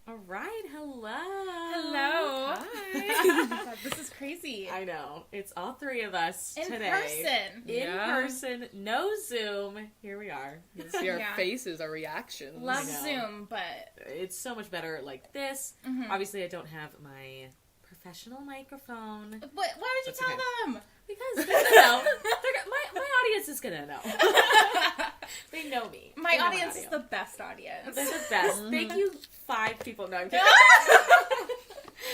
All right, hello. Hello. Hi. God, this is crazy. I know. It's all three of us In today. person. In person. No Zoom. Here we are. You see our faces, our reactions. Love Zoom, but... It's so much better like this. Mm-hmm. Obviously, I don't have my professional microphone. But why would you tell them? Because they're gonna know. My audience is gonna know. They know me. My audience is the best audience. They're the best. Mm-hmm. Thank you, 5 people. No, I'm kidding.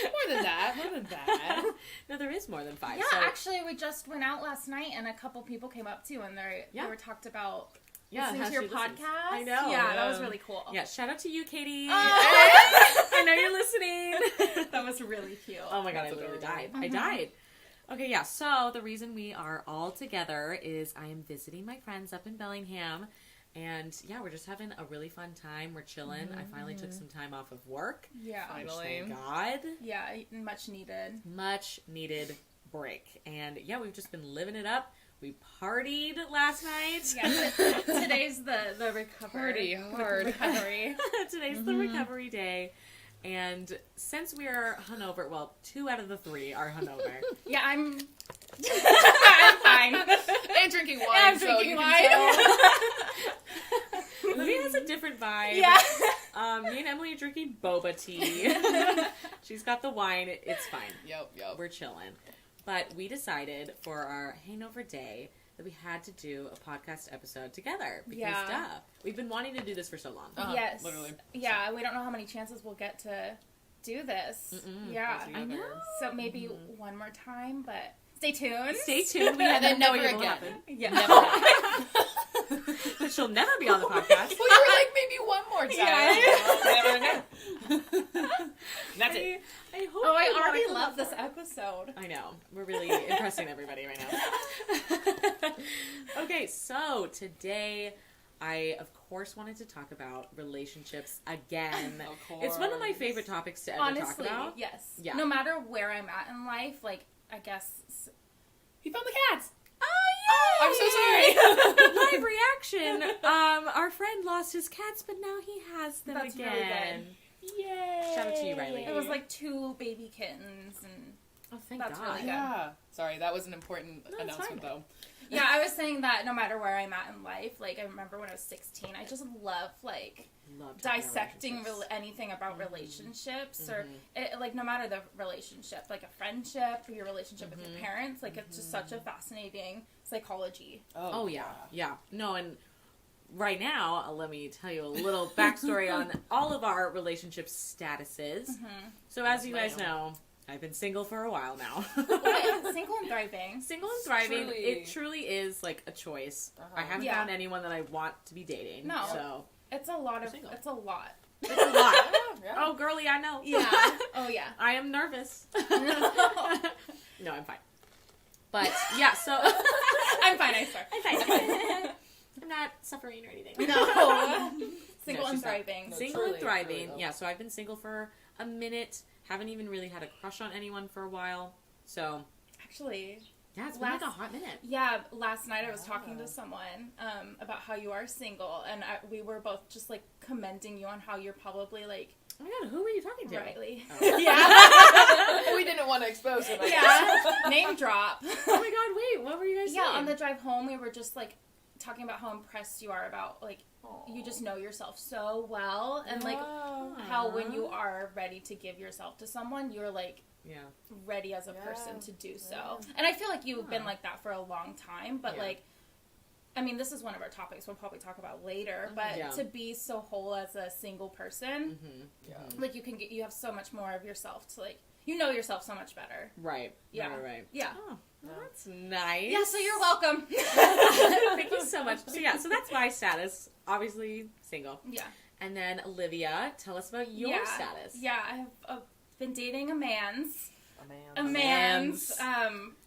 More than that. No, there is more than 5. Yeah, so. actually, we just went out last night, and a couple people came up, too, and they were talked about listening to your podcast. I know. Yeah, that was really cool. Yeah, shout out to you, Katie. Oh. I know you're listening. That was really cute. Oh my god, I literally died. I died. Okay, yeah, so the reason we are all together is I am visiting my friends up in Bellingham. And yeah, we're just having a really fun time. We're chilling. I finally took some time off of work. Yeah. Finally. Thank God. Yeah, much needed. Much needed break. And yeah, we've just been living it up. We partied last night. Yeah, today's the recovery. Party hard. Recovery. Today's the recovery day. And since we are hungover, well, 2 out of the 3 are hungover. Yeah, I'm fine. And drinking wine. I'm drinking wine. Olivia has a different vibe. Yeah. Me and Emily are drinking boba tea. She's got the wine. It's fine. Yep. We're chilling. But we decided for our hangover day that we had to do a podcast episode together. Because, duh. We've been wanting to do this for so long. Yes. Literally. Yeah, we don't know how many chances we'll get to do this. Yeah. I know. So maybe one more time, but stay tuned. Stay tuned. We have then no never idea what again. happened. Yeah. But she'll never be on the podcast. Well, you were like, maybe one more time. Yeah. Never know. That's it. I hope Oh, you I already wanna love come this episode. I know. We're really impressing everybody right now. Okay, so today I, of course, wanted to talk about relationships again. Of course. It's one of my favorite topics to ever Honestly, talk about. yes. Yeah. No matter where I'm at in life, like, I guess... He found the cats. Oh, I'm so sorry. Live reaction. Our friend lost his cats, but now he has them That's again. really good. Yay. Shout out to you, Riley. It was like 2 baby kittens, and... Oh, thank That's God. really good. Yeah. Sorry, that was an important No, it's announcement, fine. though. Yeah, I was saying that no matter where I'm at in life, like, I remember when I was 16, I just love, like... Love talking about dissecting relationships. anything about relationships or like no matter the relationship, like a friendship or your relationship with your parents, like it's just such a fascinating psychology. Oh yeah. No, and right now, let me tell you a little backstory on all of our relationship statuses. So as you guys know, I've been single for a while now. Single and thriving. Single and thriving, Truly. it truly is like a choice. I haven't Yeah. found anyone that I want to be dating. No. So It's a lot of. Single. It's a lot. it's a lot. Yeah. Oh, girly, I know. Yeah. Oh yeah. I am nervous. No, I'm fine. But yeah, so I'm fine. I swear. I'm fine. I'm not suffering or anything. No. Single No, and she's not. thriving. No, Single truly, and thriving. truly, though. Yeah, so I've been single for a minute. Haven't even really had a crush on anyone for a while. So Actually, yeah, it's been like a Last- hot minute. yeah. Last night I was talking to someone about how you are single, and we were both just like commending you on how you're probably like Oh my god, who were you talking to? Riley. Oh. Yeah. We didn't want to expose him. I guess. Yeah. Name drop. Oh my god, wait, what were you guys Yeah, saying? on the drive home, we were just like talking about how impressed you are about like Aw. you just know yourself so well, and like Wow. how when you are ready to give yourself to someone, you're like Yeah. ready as a Yeah. person to do so. Yeah. And I feel like you've been Huh. like that for a long time, but Yeah. like I mean, this is one of our topics we'll probably talk about later, but Yeah. to be so whole as a single person, Yeah. like you have so much more of yourself to like, you know yourself so much better. Right. Yeah. Right. Yeah. Oh, well, that's nice. Yeah, so you're welcome. Thank you so much. So yeah, so that's my status. Obviously single. Yeah. And then Olivia, tell us about your status. Yeah, I've been dating a man's. A man. man's.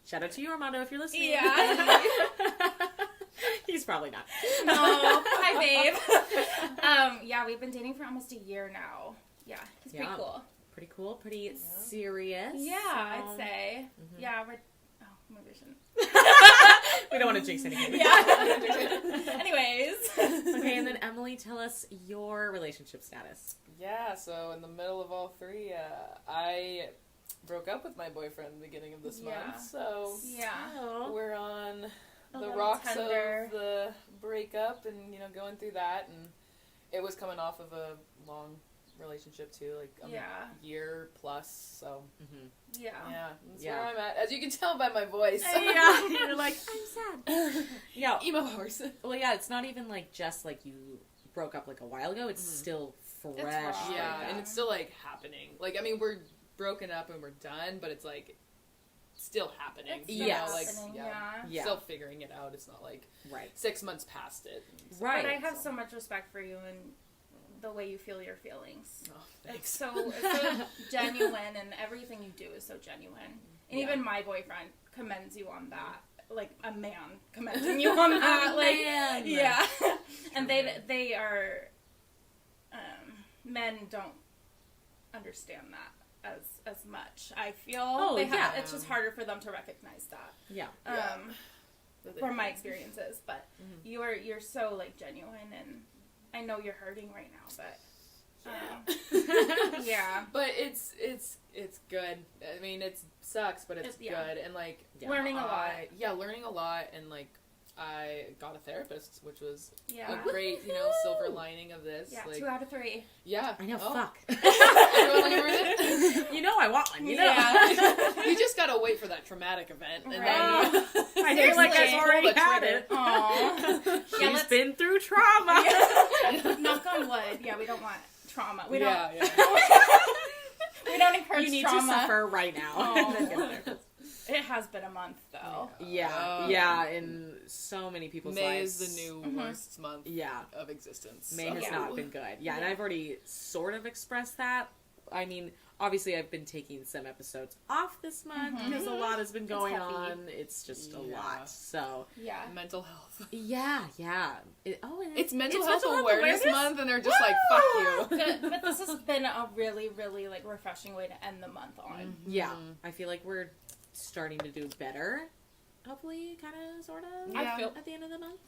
Shout out to you, Armando, if you're listening. Yeah. He's probably not. No, hi babe. Yeah, we've been dating for almost a year now. Yeah, he's pretty Yeah. cool. Pretty cool, pretty serious. Yeah, So- I'd say. Yeah, we're. Oh, maybe I shouldn't. We don't want to jinx anything. Yeah. Anyways. Okay, and then Emily, tell us your relationship status. Yeah, so in the middle of all three, I broke up with my boyfriend at the beginning of this month. So Yeah. we're on A the little rocks tender. of the breakup and, going through that. And it was coming off of a long relationship too, like a year plus. So Yeah. That's where I'm at, as you can tell by my voice. Yeah, you're like, I'm sad. Yeah, emo horse. well, yeah, it's not even like just like you broke up like a while ago. It's still fresh. It's raw. Yeah, and it's still like happening. Like, I mean, we're broken up and we're done, but it's like still happening. It's you Yes. know, like, happening, Yeah. still figuring it out. It's not like Right. 6 months past it. Right. But I have so much respect for you and the way you feel your feelings. Oh, It's thanks. so genuine, and everything you do is so genuine. And Yeah. even my boyfriend commends you on that. Like a man commending you on that. Like, man. yeah. And they are men don't understand that as much. I feel it's just harder for them to recognize that. Yeah. From my experiences, but you're so like genuine, and I know you're hurting right now, but yeah. But it's good. I mean, it sucks, but it's good. And like Learning a lot. Learning a lot, and like I got a therapist, which was Yeah. a great, silver lining of this. Yeah, like, 2 out of 3. Yeah. I know, Oh. fuck. Everyone looking for it? You know I want one, you know? Yeah. You just gotta wait for that traumatic event. And Right. then I feel like I've Seriously. already Pull the had trigger. it. Aww. She's let's- been through trauma. Knock on wood. Yeah, we don't want trauma. We yeah. don't encourage You need trauma. to suffer right now. Oh. And then get a therapist. It has been a month though. Yeah, in so many people's May lives. is the new worst month Yeah. of existence. May has Yeah. not been good. Yeah, and I've already sort of expressed that. I mean, obviously I've been taking some episodes off this month because a lot has been going heavy. on. It's just a lot. So, Yeah. Mental health. yeah. It's mental health awareness month, and they're just like, fuck you. Good, but this has been a really, really like refreshing way to end the month on. Yeah, I feel like we're starting to do better. Hopefully, kind of, sort of, I feel- at the end of the month.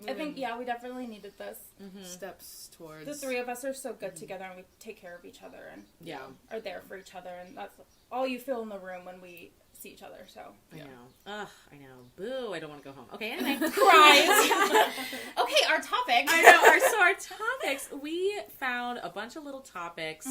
I think we definitely needed this. Steps towards The 3 of us are so good together, and we take care of each other and Yeah, are there for each other, and that's all you feel in the room when we see each other. So I know. Ugh, I know. Boo, I don't want to go home. Okay, anyway. cries. Okay, our topic. I know. So our topics, we found a bunch of little topics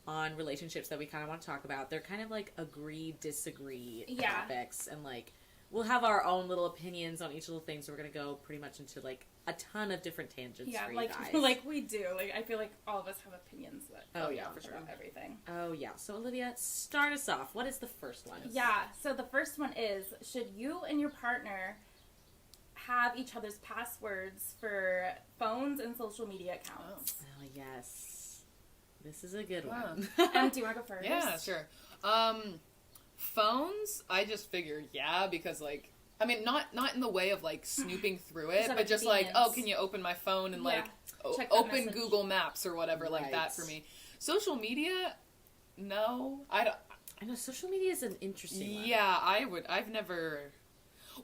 on relationships that we kind of want to talk about. They're kind of like agree, disagree topics, and like we'll have our own little opinions on each little thing. So we're gonna go pretty much into like a ton of different tangents Yeah, for you like guys. like we do. Like I feel like all of us have opinions that Oh, go yeah, on for sure. about everything. Oh yeah. So Olivia, start us off. What is the first one? Yeah. So the first one is: should you and your partner have each other's passwords for phones and social media accounts? Oh yes. This is a good one. Do you want to go first? Yeah, sure. Phones, I just figure, because like, I mean, not in the way of like snooping through it, Just out but of just like, convenience. can you open my phone and Yeah. like Check that open message. Google Maps or whatever like that Right. for me. Social media, no, I don't. I know social media is an interesting one. Yeah, I've never.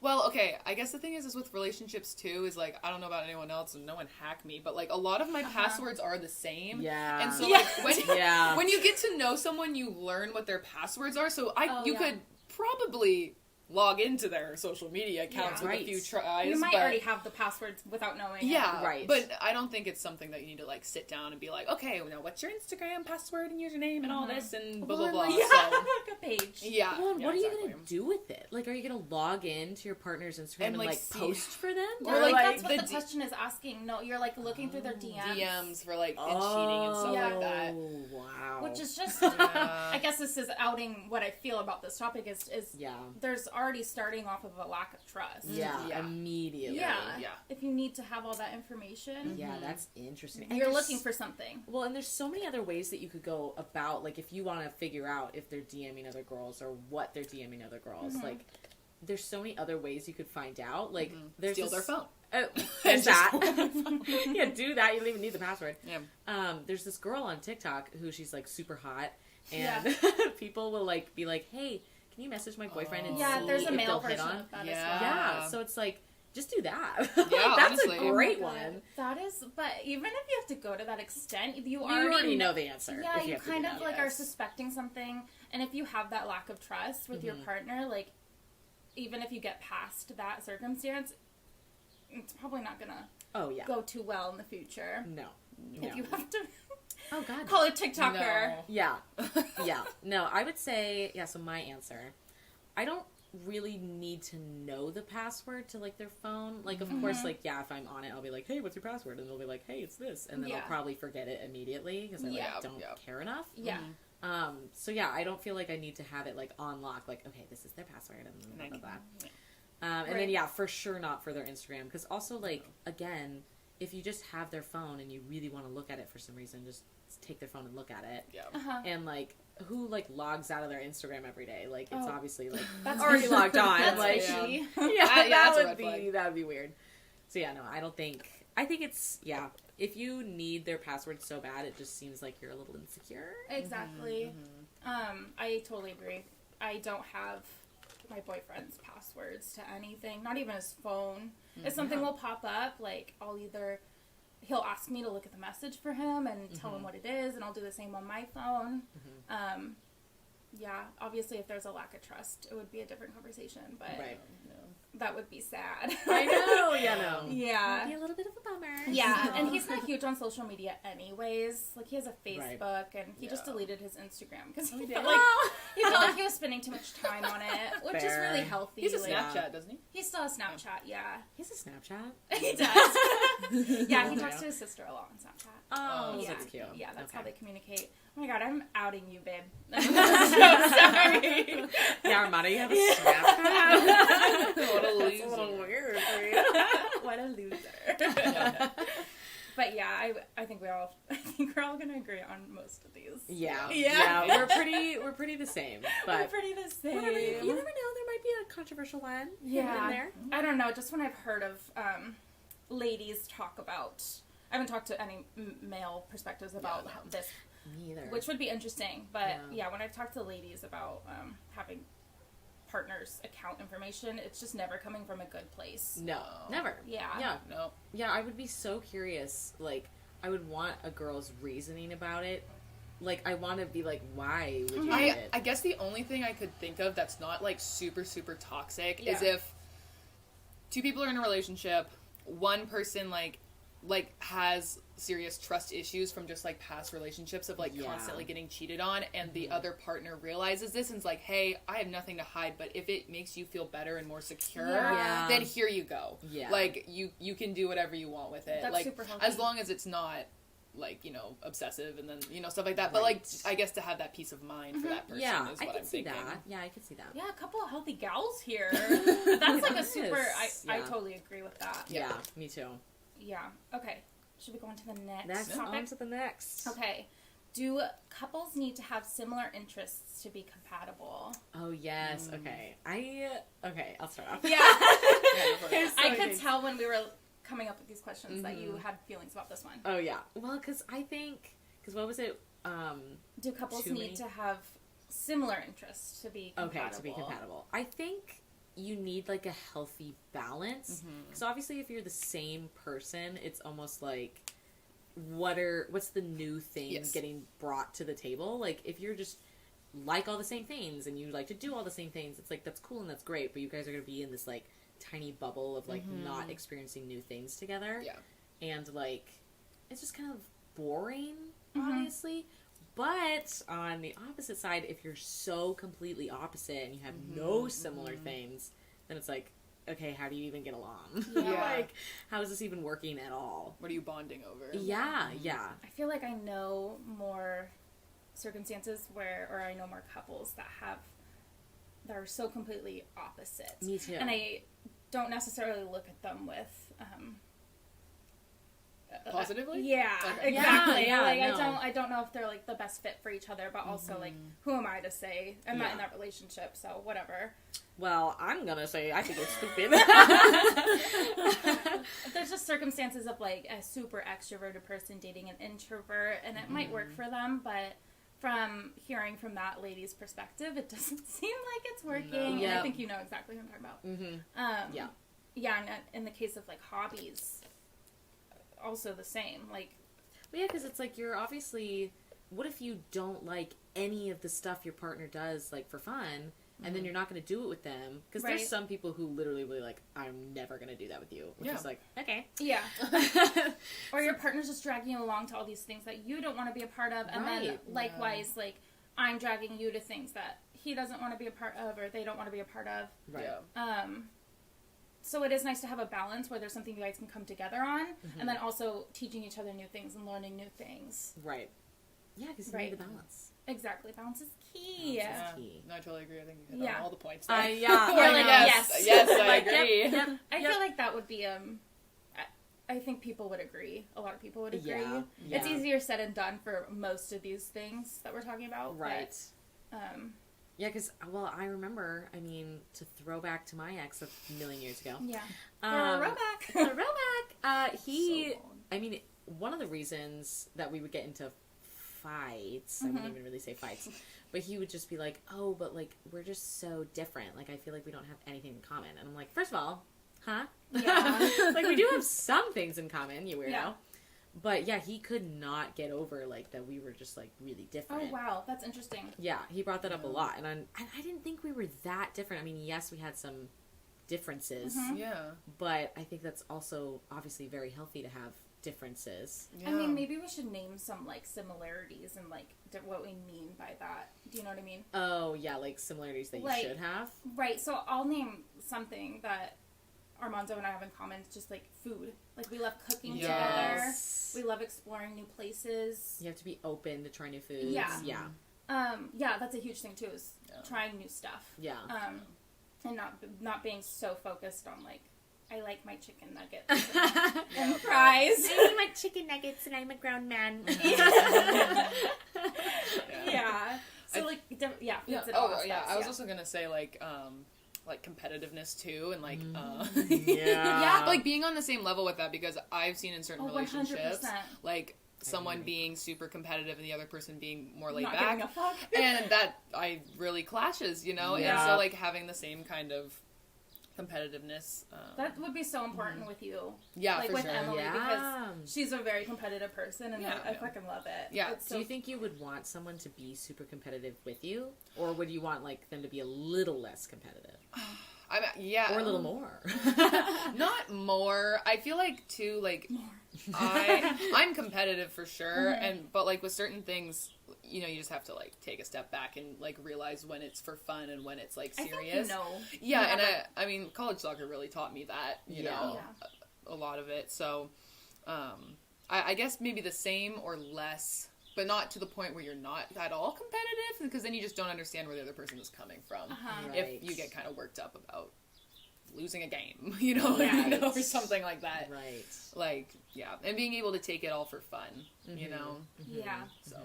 Well, okay, I guess the thing is with relationships too, is like, I don't know about anyone else and no one hack me, but like a lot of my passwords are the same. Yeah. And so Yeah. like when you get to know someone, you learn what their passwords are. So you could probably log into their social media accounts with Right. a few tries. You might but, already have the passwords without knowing. yeah, Right. But I don't think it's something that you need to like sit down and be like, okay, now what's your Instagram password and username and all this and blah blah blah. Yeah, So, like a page. yeah. Well, and yeah, what are you exactly. gonna do with it? Like, are you gonna log into your partner's Instagram and like, like see- post for them? Or, Or like, that's what the the question is asking. No, you're like looking through their DMs. DMs for like and cheating and stuff like that. Oh, wow. Which is just, Yeah. I guess this is outing what I feel about this topic is yeah, there's already starting off of a lack of trust. yeah, Yeah. immediately. Yeah. Yeah. If you need to have all that information, Yeah, that's interesting. And you're there's- looking for something. Well, and there's so many other ways that you could go about, like, if you want to figure out if they're DMing other girls or what they're DMing other girls, like, there's so many other ways you could find out. Like, there's Steal this- their phone. Oh, there's Just- that. Yeah, do that. You don't even need the password. Yeah. There's this girl on TikTok who she's like super hot, and people will like be like, "Hey, can can you message my boyfriend and Yeah, see there's a if male they'll hit version on? of that Yeah. as well. Yeah, so it's like, just do that. Yeah, That's honestly. a Oh my great God. one. That is, but even if you have to go to that extent, you You already, already know the answer. Yeah, if you have to kind do of that. like are Yes. suspecting something, and if you have that lack of trust with your partner, like even if you get past that circumstance, it's probably not gonna Oh, yeah. go too well in the future. No. If you have to Oh, God. call a TikToker. No. Yeah. Yeah. No, I would say, yeah, so my answer, I don't really need to know the password to, like, their phone. Like, of course, like, yeah, if I'm on it, I'll be like, hey, what's your password? And they'll be like, hey, it's this. And then Yeah. I'll probably forget it immediately because I, like, Yeah. don't Yeah. care enough. Yeah. So, yeah, I don't feel like I need to have it, like, on lock. Like, okay, this is their password and blah, blah, blah. And then, Right. yeah, for sure not for their Instagram. Because also, like, again, if you just have their phone and you really want to look at it for some reason, just take their phone and look at it. Yeah. Uh-huh. And, like, who, like, logs out of their Instagram every day? Like, it's Oh. obviously, like, That's already fishy. logged on. That's like, fishy. yeah, That's that a would red flag. be, that would be weird. So, yeah, no, I don't think, I think it's, yeah, if you need their password so bad, it just seems like you're a little insecure. Exactly. I totally agree. I don't have my boyfriend's passwords to anything, not even his phone. If something will pop up, like he'll ask me to look at the message for him and tell him what it is, and I'll do the same on my phone. Yeah, obviously if there's a lack of trust, it would be a different conversation, but Right. that would be sad. I know, yeah, no. Yeah. It'd be a little bit of a bummer. Yeah, So. and he's not huge on social media anyways. Like, he has a Right. Facebook, and he just Yeah. deleted his Instagram because he did? felt like he felt like he was spending too much time on it, which is Fair. really healthy. He's a like, Snapchat, doesn't he? He still has Snapchat, yeah. He's a Snapchat. He does. Yeah, he Oh, talks yeah. to his sister a lot on Snapchat. Oh, Yeah, that's cute. yeah, that's Okay. how they communicate. Oh my god, I'm outing you, babe. I'm so sorry. Yeah, Armada, you have a Snapchat? What a That's a little loser. weird for you. What a loser. But yeah, I think we're all gonna agree on most of these. Yeah. Yeah. Yeah, we're pretty the same. We're But pretty the same. whatever, you never know, there might be a controversial one hidden Yeah. in there. I don't know, just when I've heard of ladies talk about, I haven't talked to any male perspectives about no. this, Me either. which would be interesting, but Yeah. yeah, when I've talked to ladies about having partners' account information, it's just never coming from a good place. No, never. Yeah. Yeah. No. Yeah, I would be so curious. Like, I would want a girl's reasoning about it. Like, I want to be like, why would you do it? I guess the only thing I could think of that's not like super super toxic is Yeah. if two people are in a relationship, one person like has serious trust issues from just like past relationships of like Yeah. constantly getting cheated on, and the other partner realizes this and's like, hey, I have nothing to hide, but if it makes you feel better and more secure, Yeah. then here you go. Yeah. Like you can do whatever you want with it. That's like super healthy. as long as it's not like, you know, obsessive and then, you know, stuff like that. But like, Right. I guess to have that peace of mind for that person Yeah, is I what can I'm see thinking. that. Yeah, I can see that. Yeah, a couple of healthy gals here. That's like a super, I Yeah. totally agree with that. Yeah, me too. Yeah. Okay. Should we go on to the next Next, topic? on to the next. Okay. Do couples need to have similar interests to be compatible? Oh, yes. Okay. I'll start off. Yeah. Here's I some could things. tell when we were coming up with these questions that you had feelings about this one. Oh, yeah. Well, because what was it? Do couples Too need many? to have similar interests to be compatible? Okay, to be compatible. I think you need like a healthy balance. Because obviously, if you're the same person, it's almost like what's the new thing Yes. getting brought to the table? Like if you're just like all the same things and you like to do all the same things, it's like that's cool and that's great. But you guys are gonna be in this like tiny bubble of like not experiencing new things together. Yeah. And like it's just kind of boring, honestly. But on the opposite side, if you're so completely opposite and you have no similar things, then it's like, okay, how do you even get along? Yeah. Like, how is this even working at all? What are you bonding over? Yeah. I feel like I know more circumstances or I know more couples that are so completely opposite. Me too. And I don't necessarily look at them with Positively? yeah, Okay. exactly. Yeah, like no. I don't know if they're like the best fit for each other, but also like who am I to say? I'm not in that relationship, so whatever. Well, I'm gonna say I think it's stupid. There's just circumstances of like a super extroverted person dating an introvert, and it might work for them, but from hearing from that lady's perspective, it doesn't seem like it's working. No. And Yeah. I think you know exactly what I'm talking about. Mm-hmm. Yeah. Yeah, and in the case of, like, hobbies, also the same. Like, Well, yeah, because it's like you're obviously. What if you don't like any of the stuff your partner does, like, for fun, and then you're not going to do it with them? Because Right. there's some people who literally will be like, I'm never going to do that with you. Which Yeah. is like, okay. yeah. Or your partner's just dragging you along to all these things that you don't want to be a part of, and then Right. likewise, like, I'm dragging you to things that he doesn't want to be a part of, or they don't want to be a part of. Right. Yeah. So it is nice to have a balance where there's something you guys can come together on, and then also teaching each other new things and learning new things. Right. Yeah, because you Right. need the balance. Exactly, balance is key. Balance is- Yeah. key. No, I totally agree. I think you hit Yeah. on all the points there. Yeah. You're like, yes. yes. Yes, I Like, agree. Yep, yep, I yep. feel like that would be I think people would agree. A lot of people would agree. Yeah, It's yeah. easier said and done for most of these things that we're talking about. Right. But, Yeah, because, well, I remember, I mean, to throw back to my ex a million years ago. yeah. Throwback. He, So long. I mean, one of the reasons that we would get into fights, I wouldn't even really say fights, but he would just be like, oh, but, like, we're just so different. Like, I feel like we don't have anything in common. And I'm like, first of all, huh? Yeah. Like, we do have some things in common, you weirdo. Yeah. But, yeah, he could not get over, like, that we were just, like, really different. Oh, wow. That's interesting. Yeah, he brought that up a lot. And I didn't think we were that different. I mean, yes, we had some differences, Yeah. but I think that's also obviously very healthy to have differences. Yeah. I mean, maybe we should name some, like, similarities and, like, what we mean by that. Do you know what I mean? Oh, yeah, like similarities that you Like- should have. Right. So I'll name something that Armando and I have in common. It's just, like, food. Like, we love cooking Yes. together. We love exploring new places. You have to be open to try new foods. Yeah. Yeah. Yeah, that's a huge thing, too, is Yeah. trying new stuff. Yeah. And not being so focused on, like, I like my chicken nuggets and fries. I like chicken nuggets and I'm a grown man. Yeah. So, like, Yeah. foods and all Oh, yeah. aspects, I was also gonna say like competitiveness too, and like Yeah. Yeah. like being on the same level with that, because I've seen in certain 100%. relationships like someone being super competitive and the other person being more laid Not back, giving a fuck. and that I really clashes, you know. And Yeah. so like having the same kind of competitiveness. That would be so important with you. Yeah, like for with sure. Emily, Yeah. because she's a very competitive person, and Yeah, I yeah. fucking love it. Yeah. It's Do so you think you would want someone to be super competitive with you? Or would you want, like, them to be a little less competitive? I'm yeah, Or a little more? not more. I feel like too like I'm competitive for sure, but like with certain things, you know, you just have to like take a step back and like realize when it's for fun and when it's like I serious. think Yeah, and Yeah. I mean, college soccer really taught me that, you Yeah. know, Yeah. a lot of it. So, I guess maybe the same or less, but not to the point where you're not at all competitive, because then you just don't understand where the other person is coming from. Uh-huh. Right. If you get kind of worked up about losing a game, you know, Right. or something like that. Right. Like, yeah, and being able to take it all for fun, you know. Yeah. So,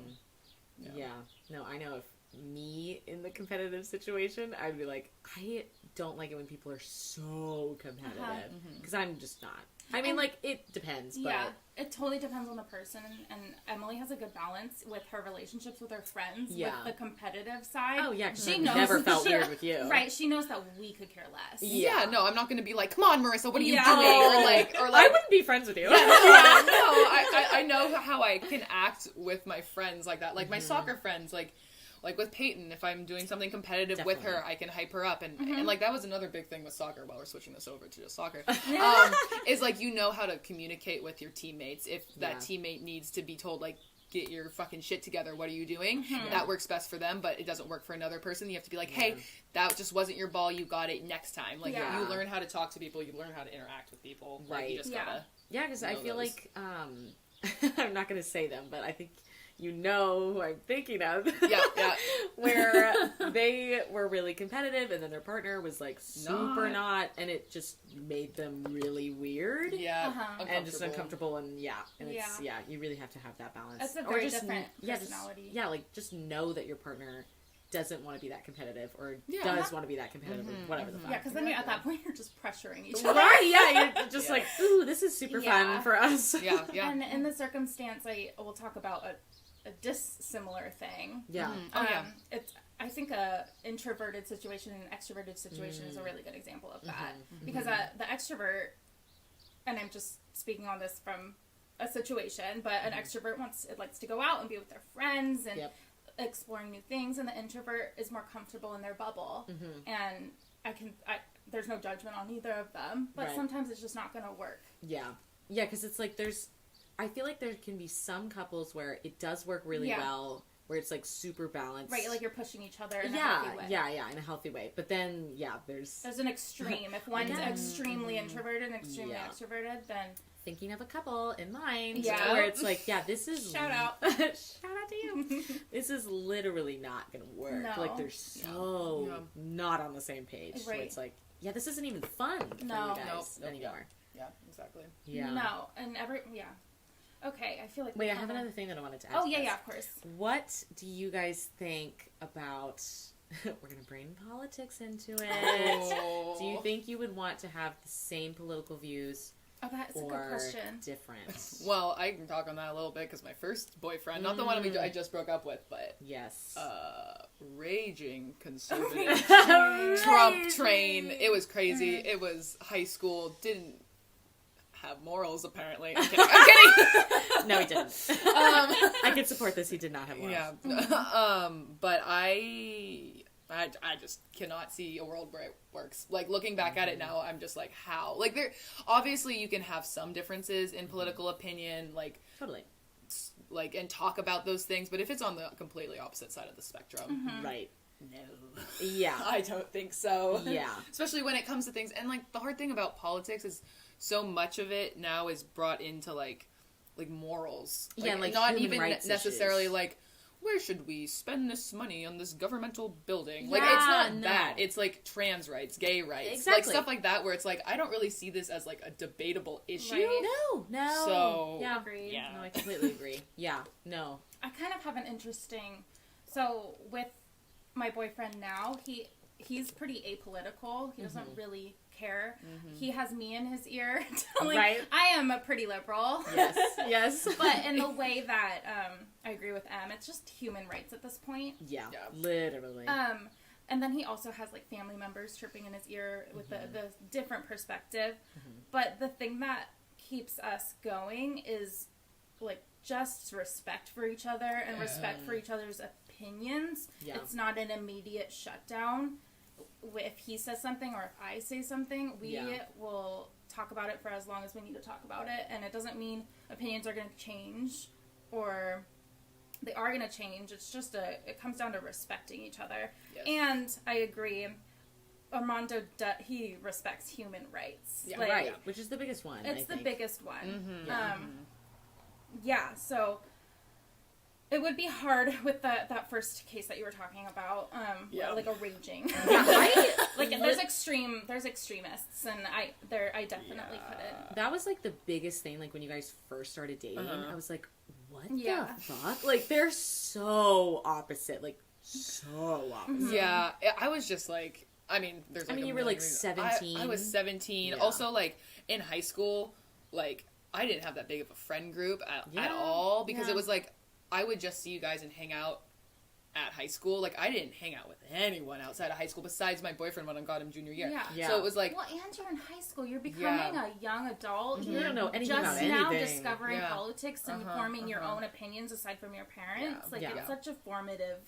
Yeah. No, I know if me in the competitive situation, I'd be like, I don't like it when people are so competitive. Because I'm just not. I mean, And- like, it depends, but... Yeah, it totally depends on the person, and Emily has a good balance with her relationships with her friends, Yeah. with the competitive side. Oh, yeah, 'cause she I've knows. never felt she- weird with you. Right, she knows that we could care less. yeah, no, I'm not going to be like, come on, Marissa, what are you Yeah. doing? No. Or I like, wouldn't be friends with you. no, I know how I can act with my friends like that. Like my soccer friends, like with Peyton, if I'm doing something competitive with her, Definitely. I can hype her up. And like that was another big thing with soccer, while we're switching this over to just soccer, is like, you know how to communicate with your teammates. If that teammate needs to be told, like, get your fucking shit together, what are you doing? That works best for them, but it doesn't work for another person. You have to be like, hey, that just wasn't your ball, you got it next time. Like, Yeah. you learn how to talk to people, you learn how to interact with people. Like, Right. you just Yeah. gotta... Yeah, because I know feel those. like, I'm not going to say them, but I think you know who I'm thinking of. Yeah, yeah. Where they were really competitive, and then their partner was, like, super not, and it just made them really weird. Yeah, And just uncomfortable, and and it's, Yeah. you really have to have that balance. That's a Or very just different just- personality. like, just know that your partner doesn't want to be that competitive, or Yeah. does want to be that competitive, or whatever the fuck. Yeah, because then you're, at that point, you're just pressuring each other. Right, yeah, you're just Yeah. like, ooh, this is super Yeah. fun for us. Yeah, yeah. And in the circumstance, I will talk about a dissimilar thing. Yeah. I think a introverted situation and an extroverted situation is a really good example of that. Because the extrovert, and I'm just speaking on this from a situation, but an extrovert likes to go out and be with their friends and exploring new things, and the introvert is more comfortable in their bubble. And there's no judgment on either of them, but sometimes it's just not going to work. Yeah, because it's like I feel like there can be some couples where it does work really well, where it's like super balanced. Right, like you're pushing each other in a healthy way. Yeah, in a healthy way. But then, there's an extreme. If one's extremely introverted and extremely extroverted, then... Thinking of a couple in mind where it's like, this is... Shout out. Shout out to you. This is literally not going to work. No. Like, they're so not on the same page. Right. So it's like, this isn't even fun for you guys anymore. Yeah, exactly. Yeah. No, and okay, I feel like... Wait, I have another thing that I wanted to ask. Oh, yeah, of course. What do you guys think about... We're going to bring politics into it. Oh. Do you think you would want to have the same political views... Oh, that's a good question. Different? Well, I can talk on that a little bit because my first boyfriend, not the one I just broke up with, but yes, raging conservative Trump train. It was crazy. It was high school. Didn't have morals apparently. I'm kidding. No, he didn't. I could support this. He did not have morals. Yeah. But I just cannot see a world where it works. Like, looking back at it now, I'm just like, how? Like, obviously you can have some differences in political opinion, like... Totally. Like, and talk about those things, but if it's on the completely opposite side of the spectrum... Right. No. Yeah. I don't think so. Yeah. Especially when it comes to things... And, like, the hard thing about politics is so much of it now is brought into, like morals. Like not even necessarily, issues. Like... Where should we spend this money on this governmental building? Like, it's not that. It's, like, trans rights, gay rights. Exactly. Like, stuff like that where it's, like, I don't really see this as, like, a debatable issue. Right. No. So... Yeah. Agreed. Yeah. No, I completely agree. Yeah. No. I kind of have an interesting... So, with my boyfriend now, he's pretty apolitical. He doesn't really care. He has me in his ear telling I am a pretty liberal. Yes. But in the way that I agree with Em, it's just human rights at this point. Yeah. Literally. And then he also has like family members chirping in his ear with the different perspective. But the thing that keeps us going is like just respect for each other and respect for each other's opinions. Yeah. It's not an immediate shutdown. If he says something or if I say something, we will talk about it for as long as we need to talk about it. And it doesn't mean opinions are going to change or they are going to change. It's just it comes down to respecting each other. Yes. And I agree. Armando, he respects human rights. Yeah, right. Which is the biggest one. It's the biggest one. So... It would be hard with that first case that you were talking about, like a raging. Right? Like there's extremists, and I definitely couldn't. That was like the biggest thing. Like when you guys first started dating, I was like, what the fuck? Like they're so opposite. Like so opposite. Yeah, I was just like, I mean, there's. Like you were like 17. I was 17. Yeah. Also, like in high school, like I didn't have that big of a friend group at all because it was like. I would just see you guys and hang out at high school. Like, I didn't hang out with anyone outside of high school besides my boyfriend when I got him junior year. Yeah. So it was like... Well, and you're in high school. You're becoming a young adult. You don't know anything about anything. Just now discovering politics and forming your own opinions aside from your parents. Like, it's such a formative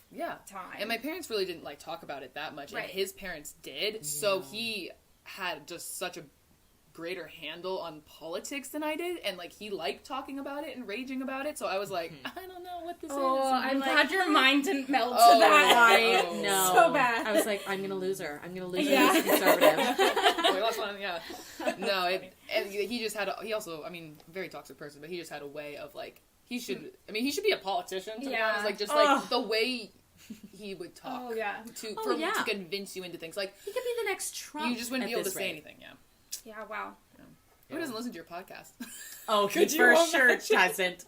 time. And my parents really didn't, like, talk about it that much. And his parents did. Yeah. So he had just such a greater handle on politics than I did, and like he liked talking about it and raging about it, so I was like, I don't know what this is. I'm glad your mind didn't melt to that. No. So bad. I was like, I'm gonna lose her. This conservative. No, and he just had he also, I mean, very toxic person, but he just had a way of like, he should be a politician, to be honest, like just like the way he would talk to convince you into things. Like, he could be the next Trump. You just wouldn't be able to say anything, Yeah, wow. Who doesn't listen to your podcast? Oh, he for sure doesn't.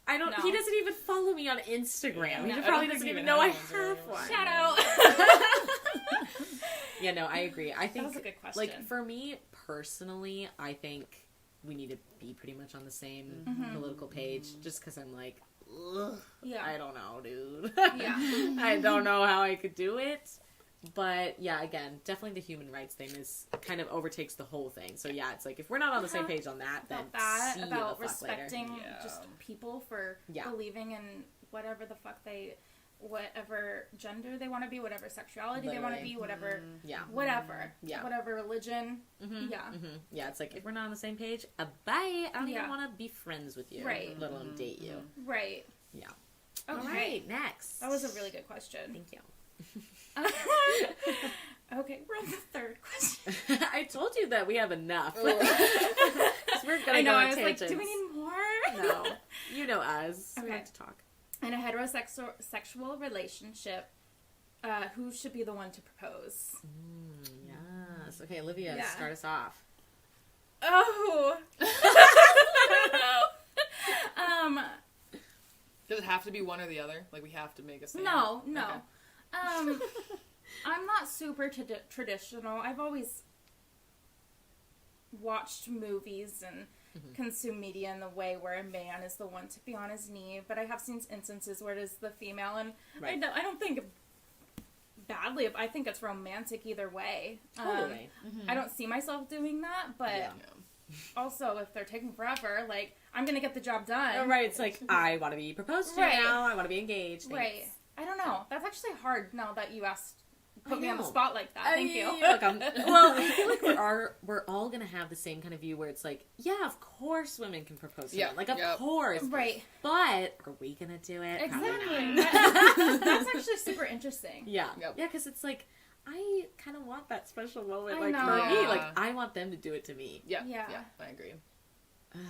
I don't. No. He doesn't even follow me on Instagram. He probably doesn't even know I have one. Shout out. Yeah, no, I agree. I think that was a good question. Like for me personally, I think we need to be pretty much on the same political page. Just because I'm like, ugh, Yeah. I don't know, dude. Yeah. I don't know how I could do it. But yeah, again, definitely the human rights thing is kind of overtakes the whole thing. So yeah, it's like if we're not on the same page on that, then see you the about fuck respecting later. just people for believing in whatever the fuck whatever gender they want to be, whatever sexuality they want to be, whatever, whatever religion. Yeah, it's like if we're not on the same page, bye. I don't even want to be friends with you, right? Let alone date you, right? Yeah. Okay. All right, next. That was a really good question. Thank you. Okay, we're on the third question. I told you that we have enough. Oh. We're gonna I know. go on I was tangents. like, do we need more? No, you know us. We Okay. like to talk. In a heterosexual relationship, who should be the one to propose? Yes. Okay, Olivia, Yeah. start us off. Oh. Does it have to be one or the other? Like, we have to make a stand? No. Okay. I'm not super traditional. I've always watched movies and consume media in the way where a man is the one to be on his knee, but I have seen instances where it is the female, and Right. I don't think badly of. I think it's romantic either way. Totally. I don't see myself doing that, but Yeah. also if they're taking forever, like I'm gonna get the job done. Oh, right. It's like I want to be proposed to Right. now. I want to be engaged. Thanks. Right. I don't know. That's actually hard now that you put I me on the know. spot like that. Thank you. You're welcome. Well, I feel like we're all gonna have the same kind of view where it's like, yeah, of course women can propose to men. Like, of course. Right. But are we gonna do it? Exactly. Probably not. That's actually super interesting. Yeah. Yep. Yeah, because it's like, I kind of want that special moment. I Like, know. for me, Yeah. like, I want them to do it to me. Yeah. Yeah. Yeah. I agree. Yeah.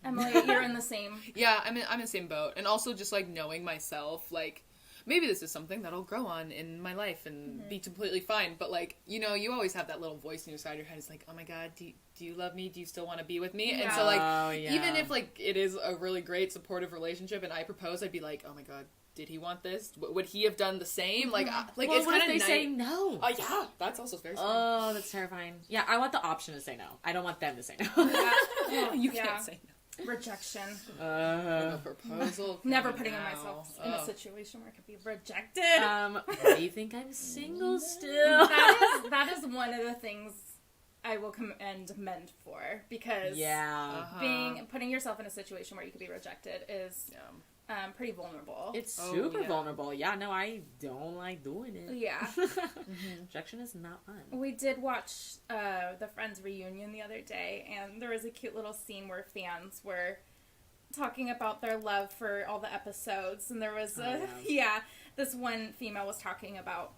Emily, you're in the same. Yeah, I'm in the same boat. And also just, like, knowing myself, like, maybe this is something that I'll grow on in my life and be completely fine. But, like, you know, you always have that little voice in your side of your head. It's like, oh my God, do you love me? Do you still want to be with me? Yeah. And so, like, Oh, yeah. even if, like, it is a really great supportive relationship and I propose, I'd be like, oh my God, did he want this? Would he have done the same? Like, Well, it's what kind if of they say no? Oh, yeah. That's also very scary. Oh, that's terrifying. Yeah, I want the option to say no. I don't want them to say no. Yeah. You Yeah. can't say no. Rejection. A proposal. Never coming putting now. myself in a situation where I could be rejected. Why do you think I'm single still? That is one of the things I will commend men for, because Yeah. putting yourself in a situation where you could be rejected is pretty vulnerable. It's Oh, super yeah. vulnerable. Yeah, no, I don't like doing it. Yeah. Rejection is not fun. We did watch the Friends reunion the other day, and there was a cute little scene where fans were talking about their love for all the episodes, and there was this one female was talking about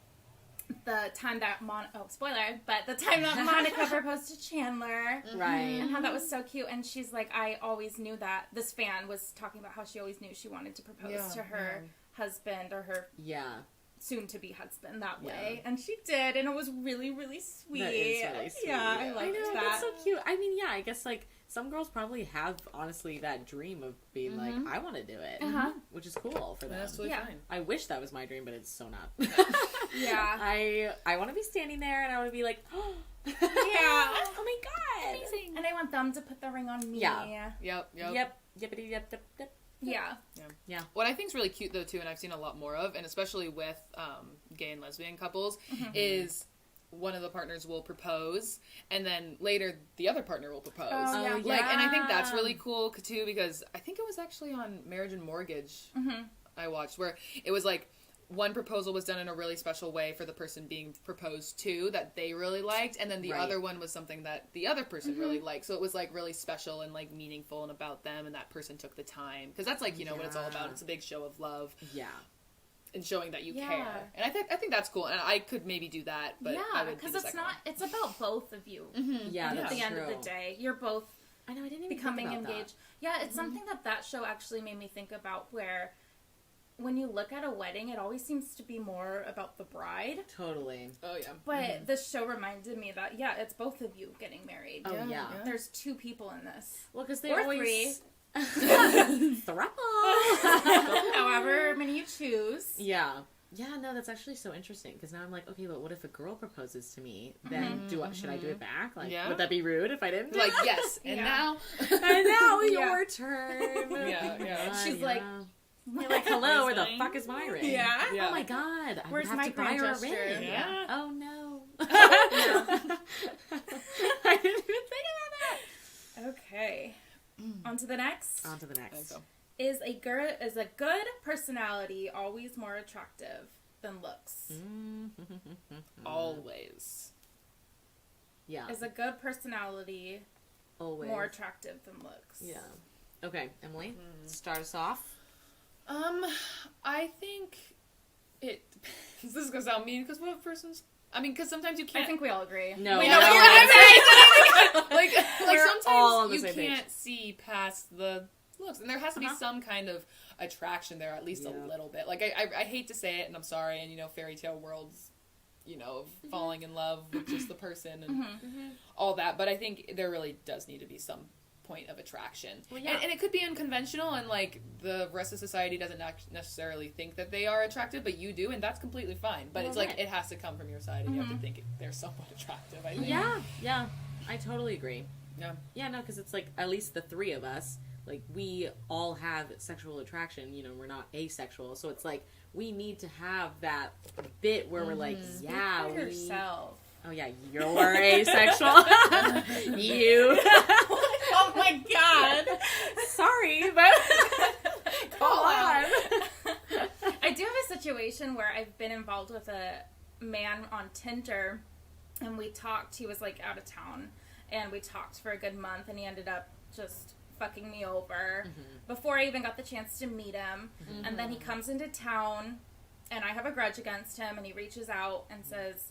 the time that the time that Monica proposed to Chandler. Right. And how that was so cute. And she's like, I always knew that. This fan was talking about how she always knew she wanted to propose to her husband or her Yeah. soon-to-be husband that way. And she did, and it was really, really sweet. That is really sweet. Yeah, I liked know, that. that's so cute. I mean, yeah, I guess, like, some girls probably have, honestly, that dream of being like, I want to do it. Uh-huh. Which is cool for them. That's totally Yeah. fine. I wish that was my dream, but it's so not. Yeah. I want to be standing there, and I want to be like, oh, Yeah. oh my God. Amazing. And I want them to put the ring on me. Yeah. Yep. Yep. Yippity yep, yep, yep. Yeah. What I think is really cute though too, and I've seen a lot more of, and especially with gay and lesbian couples, is one of the partners will propose, and then later the other partner will propose. Oh, yeah. Like, and I think that's really cool too, because I think it was actually on Marriage and Mortgage I watched, where it was like one proposal was done in a really special way for the person being proposed to that they really liked, and then the other one was something that the other person really liked. So it was like really special and like meaningful and about them, and that person took the time, because that's like, you know, what it's all about. It's a big show of love. Yeah. And showing that you care, and I think that's cool, and I could maybe do that, but I would because do the it's second not. one. It's about both of you. Yeah, At that's the end true. of the day, you're both I know, I didn't even becoming think about engaged. Yeah, it's something that show actually made me think about, where when you look at a wedding, it always seems to be more about the bride. that. Totally. Oh yeah, But this show reminded me that, it's both of you getting married. Oh, yeah. There's two people in this. Well, because they Or always... Throuple! However many you choose. Yeah. Yeah, no, that's actually so interesting, because now I'm like, okay, but what if a girl proposes to me? Then should I do it back? Like, would that be rude if I didn't? like yes, and Yeah. now, and now Yeah. your turn. Yeah. She's like, You're like, hello, where the Ring. fuck is my ring? Yeah. Yeah. Oh my god, I Where's would have my to buy grand her a gesture? ring. Yeah. Oh no. Yeah. I didn't even think about that. Okay. On to the next. On to the next. So. Is a good personality always more attractive than looks? Always. Yeah. Is a good personality Always. more attractive than looks? Yeah. Okay, Emily, start us off. I think it. This is gonna sound mean because what person's. I mean, because sometimes you can't. I think we all agree. No. We Yeah, know no, what you're like We're all on sometimes the you same page. can't see past the looks, and there has to be some kind of attraction there, at least Yeah. a little bit. Like I hate to say it, and I'm sorry, and fairy tale worlds, of falling in love with just the person and all that. But I think there really does need to be some point of attraction. Well, yeah. And it could be unconventional, and like the rest of society doesn't necessarily think that they are attractive, but you do, and that's completely fine. But it's like right. it has to come from your side, and you have to think they're somewhat attractive. I think. Yeah, I totally agree. Yeah. Yeah, no, because it's like at least the three of us, like we all have sexual attraction. We're not asexual, so it's like we need to have that bit where we're like, yeah, For yourself. Oh yeah, you're asexual. You. Oh my god. Sorry, but Call out. I do have a situation where I've been involved with a man on Tinder, and we talked. He was like out of town, and we talked for a good month, and he ended up just fucking me over before I even got the chance to meet him. And then he comes into town, and I have a grudge against him, and he reaches out and says,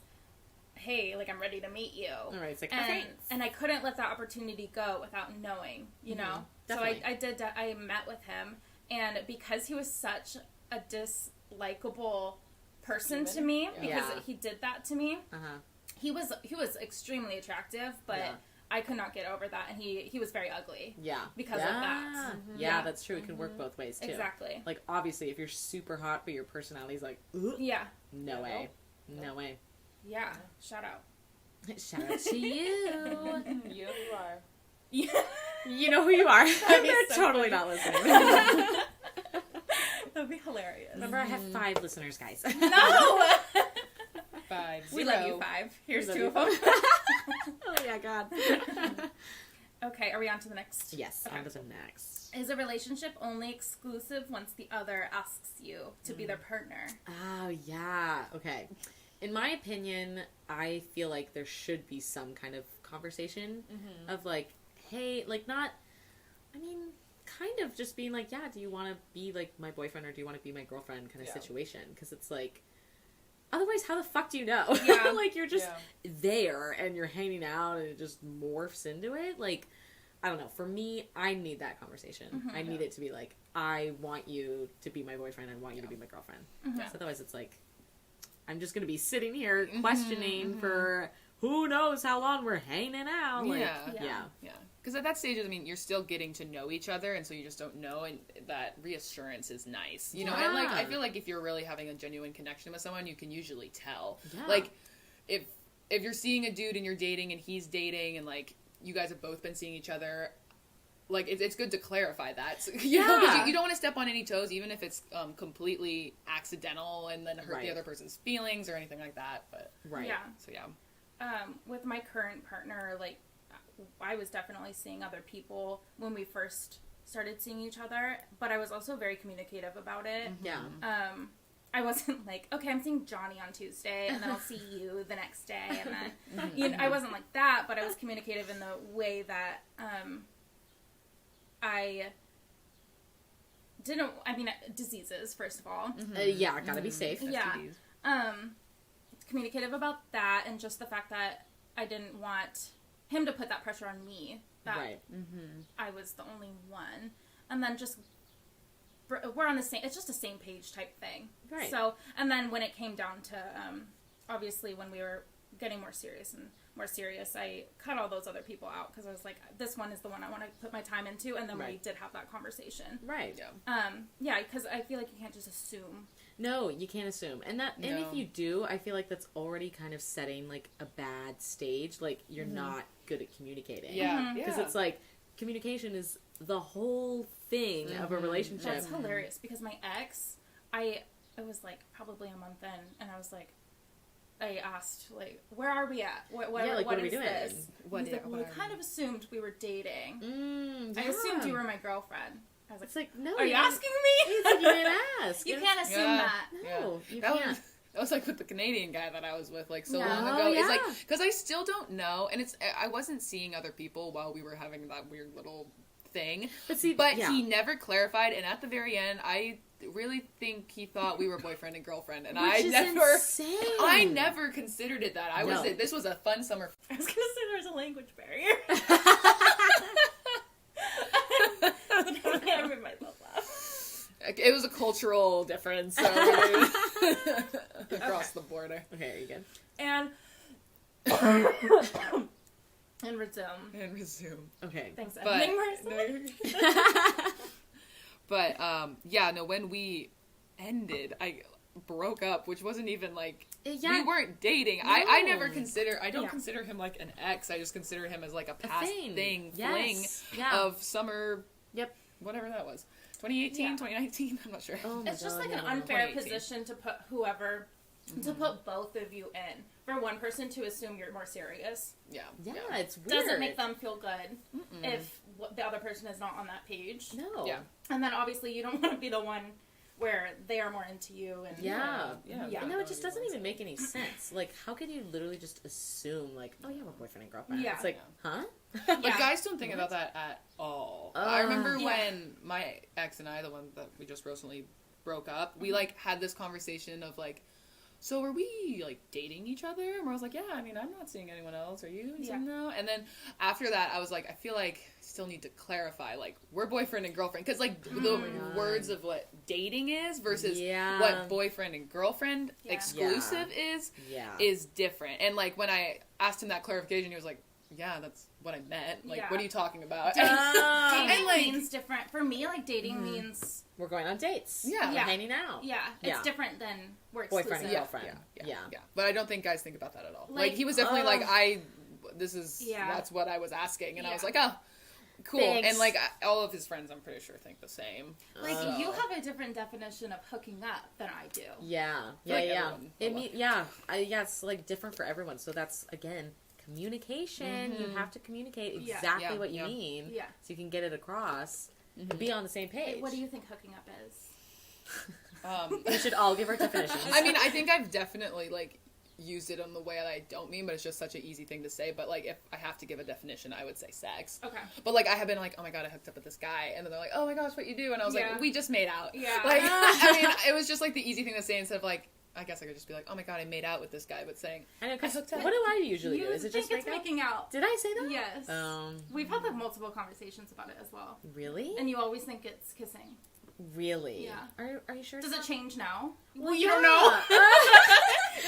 hey, like, I'm ready to meet you. All right, it's like, And, okay. and I couldn't let that opportunity go without knowing, you know? So Definitely. I met with him, and because he was such a dislikable person to me, because Yeah. he did that to me, Uh-huh. he was extremely attractive, but Yeah. I could not get over that, and he was very ugly. Yeah. Because of that. Yeah, that's true. It can work both ways, too. Exactly. Like, obviously, if you're super hot, but your personality's like, ugh, Yeah. no way. No way. Yeah. Shout out. Shout out to you. You are. Yeah. You know who you are. be They're so totally funny. not listening. That'd be hilarious. Remember, I have 5 listeners, guys. No! 5 We love you, 5. Here's love 2 you, of them. Oh, yeah, God. Okay, are we on to the next? Yes, Okay. on to the next. Is a relationship only exclusive once the other asks you to be their partner? Oh, yeah. Okay. In my opinion, I feel like there should be some kind of conversation of like, hey, like not, I mean, kind of just being like, yeah, do you want to be like my boyfriend or do you want to be my girlfriend kind of situation? Because it's like, otherwise, how the fuck do you know? Yeah. Like, you're just there and you're hanging out and it just morphs into it. Like, I don't know. For me, I need that conversation. I need it to be like, I want you to be my boyfriend. I want you to be my girlfriend. So otherwise, it's like, I'm just going to be sitting here questioning for who knows how long we're hanging out. Like, Yeah. Because at that stage, I mean, you're still getting to know each other, and so you just don't know, and that reassurance is nice, you know. And like, I feel like if you're really having a genuine connection with someone, you can usually tell. Yeah. Like, if you're seeing a dude and you're dating, and he's dating, and like you guys have both been seeing each other, like it's good to clarify that. So, you know, 'cause you don't want to step on any toes, even if it's completely accidental and then hurt the other person's feelings or anything like that. But Yeah. so yeah. With my current partner, like, I was definitely seeing other people when we first started seeing each other, but I was also very communicative about it. Yeah. I wasn't like, okay, I'm seeing Johnny on Tuesday, and then I'll see you the next day, and then, you know, I wasn't like that, but I was communicative in the way that, I didn't, I mean, diseases, first of all. Yeah, gotta be safe. Yeah. STDs. Communicative about that, and just the fact that I didn't want him to put that pressure on me, that Right. I was the only one. And then just, we're on the same, it's just a same page type thing. Right. So, and then when it came down to, obviously when we were getting more serious, I cut all those other people out, because I was like, this one is the one I want to put my time into, and then we did have that conversation. Right. Yeah, because I feel like you can't just assume. No, you can't assume. And if you do, I feel like that's already kind of setting like a bad stage. Like you're not good at communicating. Yeah. Because it's like communication is the whole thing of a relationship. That's hilarious because my ex, I was like probably a month in, and I was like, I asked like, where are we at? What are we is doing? this? What He's like, well, I kind of assumed we were dating. Yeah. I assumed you were my girlfriend. I was like, It's like, no. are you asking me? It's like, you didn't ask. You can't assume that. No, you that can't. That was like with the Canadian guy that I was with like so Yeah. long Oh, ago. It's yeah. like, because I still don't know, and I wasn't seeing other people while we were having that weird little thing. But he never clarified, and at the very end, I really think he thought we were boyfriend and girlfriend, and Insane. I never considered it that. This was a fun summer. I was gonna say there's a language barrier. I made myself laugh. It was a cultural difference so across the border. Okay, are you good? And and resume. And resume. Okay. Thanks, But editing. but when we ended, I broke up, which wasn't even like we weren't dating. No. I don't Yeah. consider him like an ex. I just consider him as like a past fling Yes. of summer. Yep. Whatever that was. 2018, Yeah. 2019. I'm not sure. Oh my It's just God, like an yeah, unfair 2018. position to put whoever, to put both of you in. For one person to assume you're more serious Yeah. Yeah, it's weird. doesn't make them feel good if the other person is not on that page. No. Yeah. And then obviously you don't want to be the one where they are more into you. And Yeah. Yeah. No, it just doesn't even make any sense. Like, how can you literally just assume, like, oh, yeah, we're boyfriend and girlfriend? Yeah. It's like, huh? But Yeah. guys don't think about that at all. I remember Yeah. when my ex and I, the one that we just recently broke up, we like had this conversation of like, so are we like dating each other? And I was like, yeah, I mean, I'm not seeing anyone else. Are you? He said, no. And then after that, I was like, I feel like I still need to clarify, like, we're boyfriend and girlfriend. Because like the words of what dating is versus what boyfriend and girlfriend exclusive is different. And like when I asked him that clarification, he was like, yeah, that's what I meant. Like, what are you talking about? Dating And, like, means different. For me, like, dating means... We're going on dates. Yeah. We're Yeah. hanging out. Yeah, it's different than we're Boyfriend and exclusive. girlfriend. Yeah. But I don't think guys think about that at all. Like, Like, he was definitely like, that's what I was asking. And I was like, oh, cool. Thanks. And like, all of his friends, I'm pretty sure, think the same. Like, you have a different definition of hooking up than I do. Yeah. feel like Yeah. everyone- It's like different for everyone. So that's, again, communication. You have to communicate exactly what you mean. Yeah. So you can get it across and be on the same page. Wait, what do you think hooking up is? We should all give our definitions. I mean, I think I've definitely like used it in the way that I don't mean, but it's just such an easy thing to say. But like, if I have to give a definition, I would say sex. Okay. But like, I have been like, oh my god, I hooked up with this guy, and then they're like, oh my gosh, what you do? And I was Yeah. like, we just made out. Yeah. Like, I mean, it was just like the easy thing to say instead of like, I guess I could just be like, oh my god, I made out with this guy, but saying, I know, 'cause I hooked up. what do I usually You do? Is it think just it's make out? making out? Did I say that? Yes. We've had like multiple conversations about it as well. Really? And you always think it's kissing. Really? Yeah. Are you sure? Does it change now? Well, you don't yeah. know.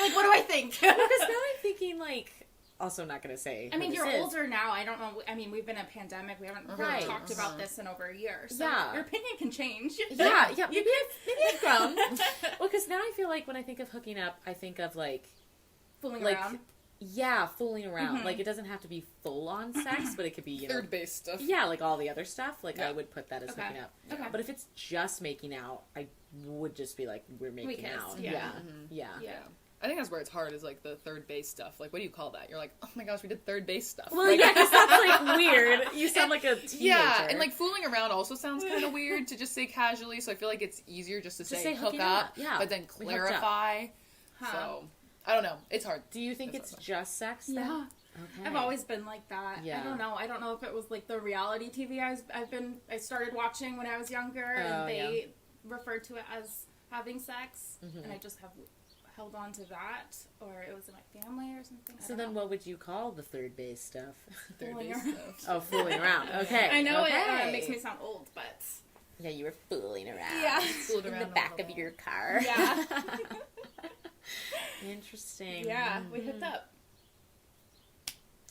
Like, what do I think? Because now I'm thinking, like, also not going to say. I mean, who you're this is. older now. I don't know. I mean, we've been in a pandemic. We haven't really Right. talked about this in over a year. So Yeah. your opinion can change. Yeah, maybe I've grown. Well, because now I feel like when I think of hooking up, I think of like, Fooling like, around. yeah, fooling around. Like, it doesn't have to be full on sex, but it could be, you know, third base stuff. yeah, like all the other stuff. Like, Yeah. I would put that as Okay. hooking up. Okay. But if it's just making out, I would just be like, we're making kissed, out. yeah. Yeah. Yeah. Yeah. I think that's where it's hard, is like the third base stuff. Like, what do you call that? You're like, oh my gosh, we did third base stuff. Well, like, yeah, because that's like weird. You sound like a teenager. yeah, and like fooling around also sounds kind of weird to just say casually. So I feel like it's easier just to say hook hooking up, yeah. but then We hooked up. clarify. Huh. So I don't know. It's hard. Do you think That's it's awesome. just sex? Then? Yeah. Okay. I've always been like that. Yeah. I don't know. I don't know if it was like the reality TV I started watching when I was younger, and they referred to it as having sex, and I just have held on to that, or it was in my family or something. So then, what would you call the third base stuff? Third Fooling base around. stuff. Oh, fooling around. Okay. I know okay. it makes me sound old, but Yeah, you were fooling around. Yeah. Fooled In around the a back little of bit. your car. yeah, Interesting. yeah, we hooked up.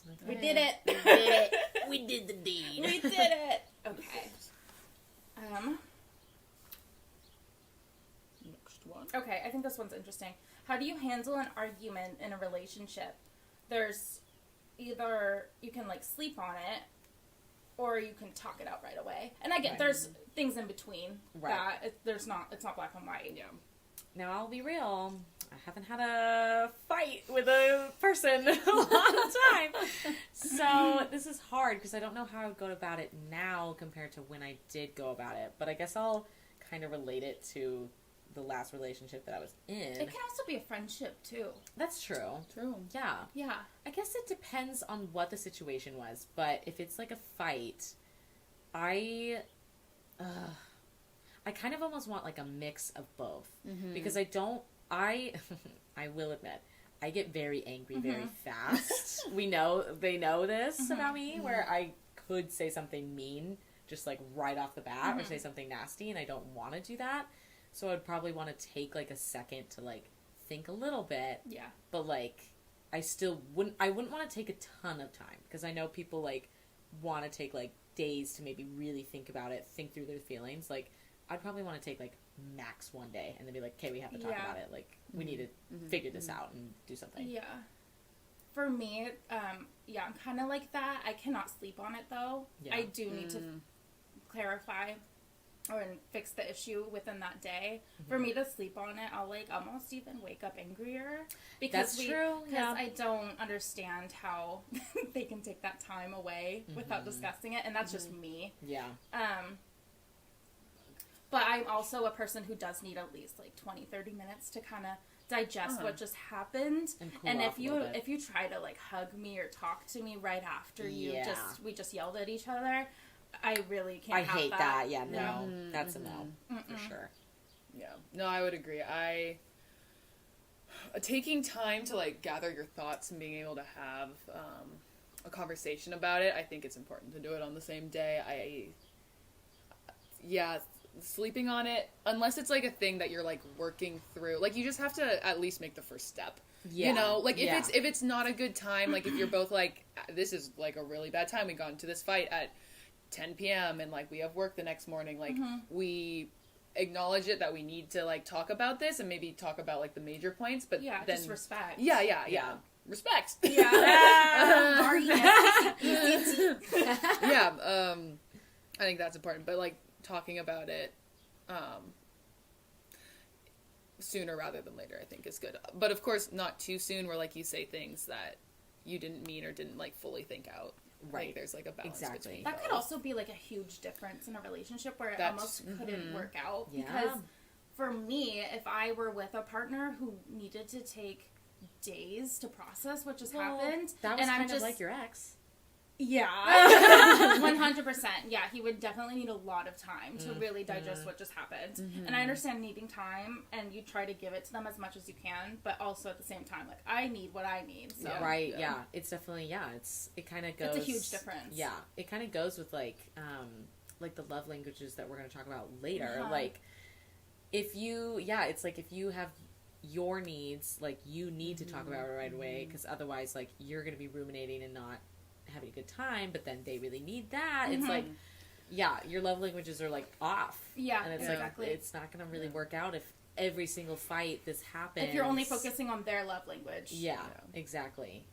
Okay. We did it. We did it. We did the deed. We did it. Okay. Next one. Okay, I think this one's interesting. How do you handle an argument in a relationship? There's either you can like sleep on it, or you can talk it out right away. And I get there's things in between that it's not black and white. Yeah. Now, I'll be real. I haven't had a fight with a person in a long time. So this is hard because I don't know how I would go about it now compared to when I did go about it. But I guess I'll kind of relate it to the last relationship that I was in. It can also be a friendship, too. That's true. True. Yeah. Yeah. I guess it depends on what the situation was. But if it's like a fight, I kind of almost want like a mix of both. Mm-hmm. Because I will admit, I get very angry very fast. They know this about me, where I could say something mean just like right off the bat or say something nasty, and I don't want to do that. So I'd probably want to take like a second to like think a little bit. Yeah. But like, I wouldn't want to take a ton of time, because I know people like want to take like days to maybe really think about it, think through their feelings. Like, I'd probably want to take like max one day and then be like, okay, we have to talk about it. Like, we need to figure this out and do something. Yeah. For me, I'm kind of like that. I cannot sleep on it, though. Yeah. I do need to clarify and fix the issue within that day. For me to sleep on it, I'll like almost even wake up angrier. Because That's true. Because I don't understand how they can take that time away without discussing it, and that's just me. Yeah. But I'm also a person who does need at least like 20-30 minutes to kind of digest what just happened. And if you try to like hug me or talk to me right after we just yelled at each other, I really can't. I hate that. Yeah, no, that's a no for sure. Yeah, no, I would agree. Taking time to like gather your thoughts and being able to have a conversation about it, I think it's important to do it on the same day. Sleeping on it, unless it's like a thing that you're like working through, like you just have to at least make the first step. Yeah. You know, like if it's not a good time, like if you're both like, this is like a really bad time, we got into this fight at 10 p.m. and like we have work the next morning, like we acknowledge it that we need to like talk about this and maybe talk about like the major points, but then just respect. Yeah. Respect. Yeah. I think that's important, but like talking about it sooner rather than later, I think is good. But of course, not too soon where like you say things that you didn't mean or didn't like fully think out. Right. Like, there's like a balance between that both. Could also be like a huge difference in a relationship where it almost couldn't work out. Because for me, if I were with a partner who needed to take days to process what just happened, that was kind of like your ex. Yeah. 100%. Yeah, he would definitely need a lot of time to really digest what just happened. And I understand needing time, and you try to give it to them as much as you can, but also at the same time, like, I need what I need. So. Right, yeah. It's definitely, it kind of goes... It's a huge difference. Yeah. It kind of goes with, like the love languages that we're going to talk about later. Like, if you... Yeah, it's like if you have your needs, like, you need to talk about it right away, because otherwise, like, you're going to be ruminating and not having a good time, but then they really need that. It's like, your love languages are like off. Yeah, and it's exactly. Like, it's not going to really work out if every single fight this happens. If you're only focusing on their love language. Yeah. Exactly.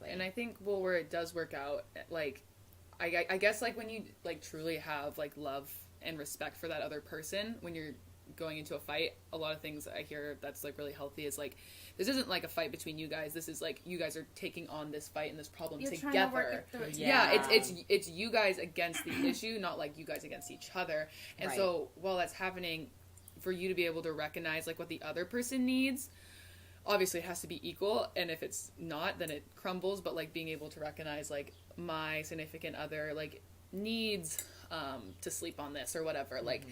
And I think, where it does work out, like, I guess, like, when you, like, truly have, like, love and respect for that other person, when you're going into a fight, a lot of things I hear that's, like, really healthy is, like, this isn't like a fight between you guys. This is like you guys are taking on this fight and this problem together. Trying to work it through. It's you guys against the issue, not like you guys against each other. And so while that's happening, for you to be able to recognize like what the other person needs, obviously it has to be equal. And if it's not, then it crumbles. But like being able to recognize like my significant other like needs to sleep on this or whatever, like.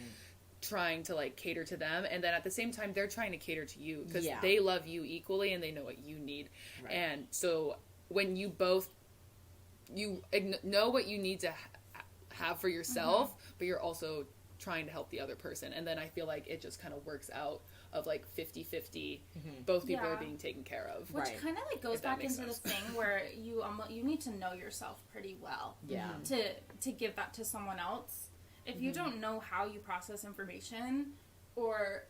Trying to like cater to them, and then at the same time they're trying to cater to you because they love you equally and they know what you need. And so when you both know what you need to have for yourself, but you're also trying to help the other person, and then I feel like it just kind of works out of like 50-50 both people are being taken care of, which kind of like goes back into this thing where you need to know yourself pretty well to give that to someone else. If you don't know how you process information, or...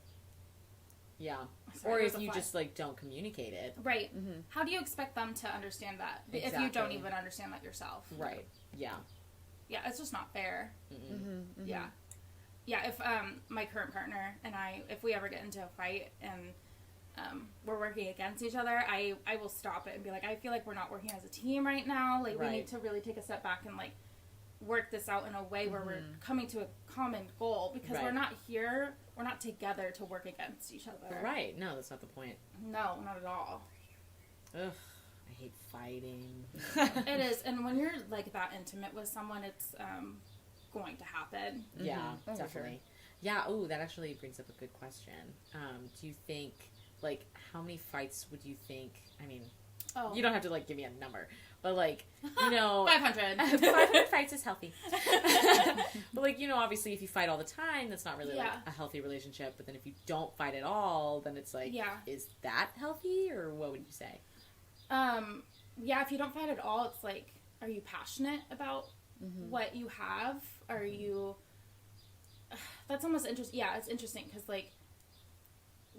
Yeah. Or if you just, like, don't communicate it. Right. How do you expect them to understand that if you don't even understand that yourself? Right. Yeah. Yeah, it's just not fair. Mm-mm. Mm-hmm, mm-hmm. Yeah. Yeah, if my current partner and I, if we ever get into a fight and we're working against each other, I will stop it and be like, I feel like we're not working as a team right now. Like, we need to really take a step back and, like, work this out in a way where we're coming to a common goal, because we're not together to work against each other. Right. No, that's not the point. No, not at all. Ugh. I hate fighting. It is, and when you're, like, that intimate with someone, it's going to happen. Yeah, Oh, definitely. sure. Yeah, ooh, that actually brings up a good question. Do you think, like, how many fights would you think, I mean, you don't have to, like, give me a number, but, like, you know... 500. 500 fights is healthy. But, like, you know, obviously, if you fight all the time, that's not really, like, a healthy relationship, but then if you don't fight at all, then it's, like, is that healthy, or what would you say? Yeah, if you don't fight at all, it's, like, are you passionate about what you have? Are you... That's almost interesting. Yeah, it's interesting, because, like,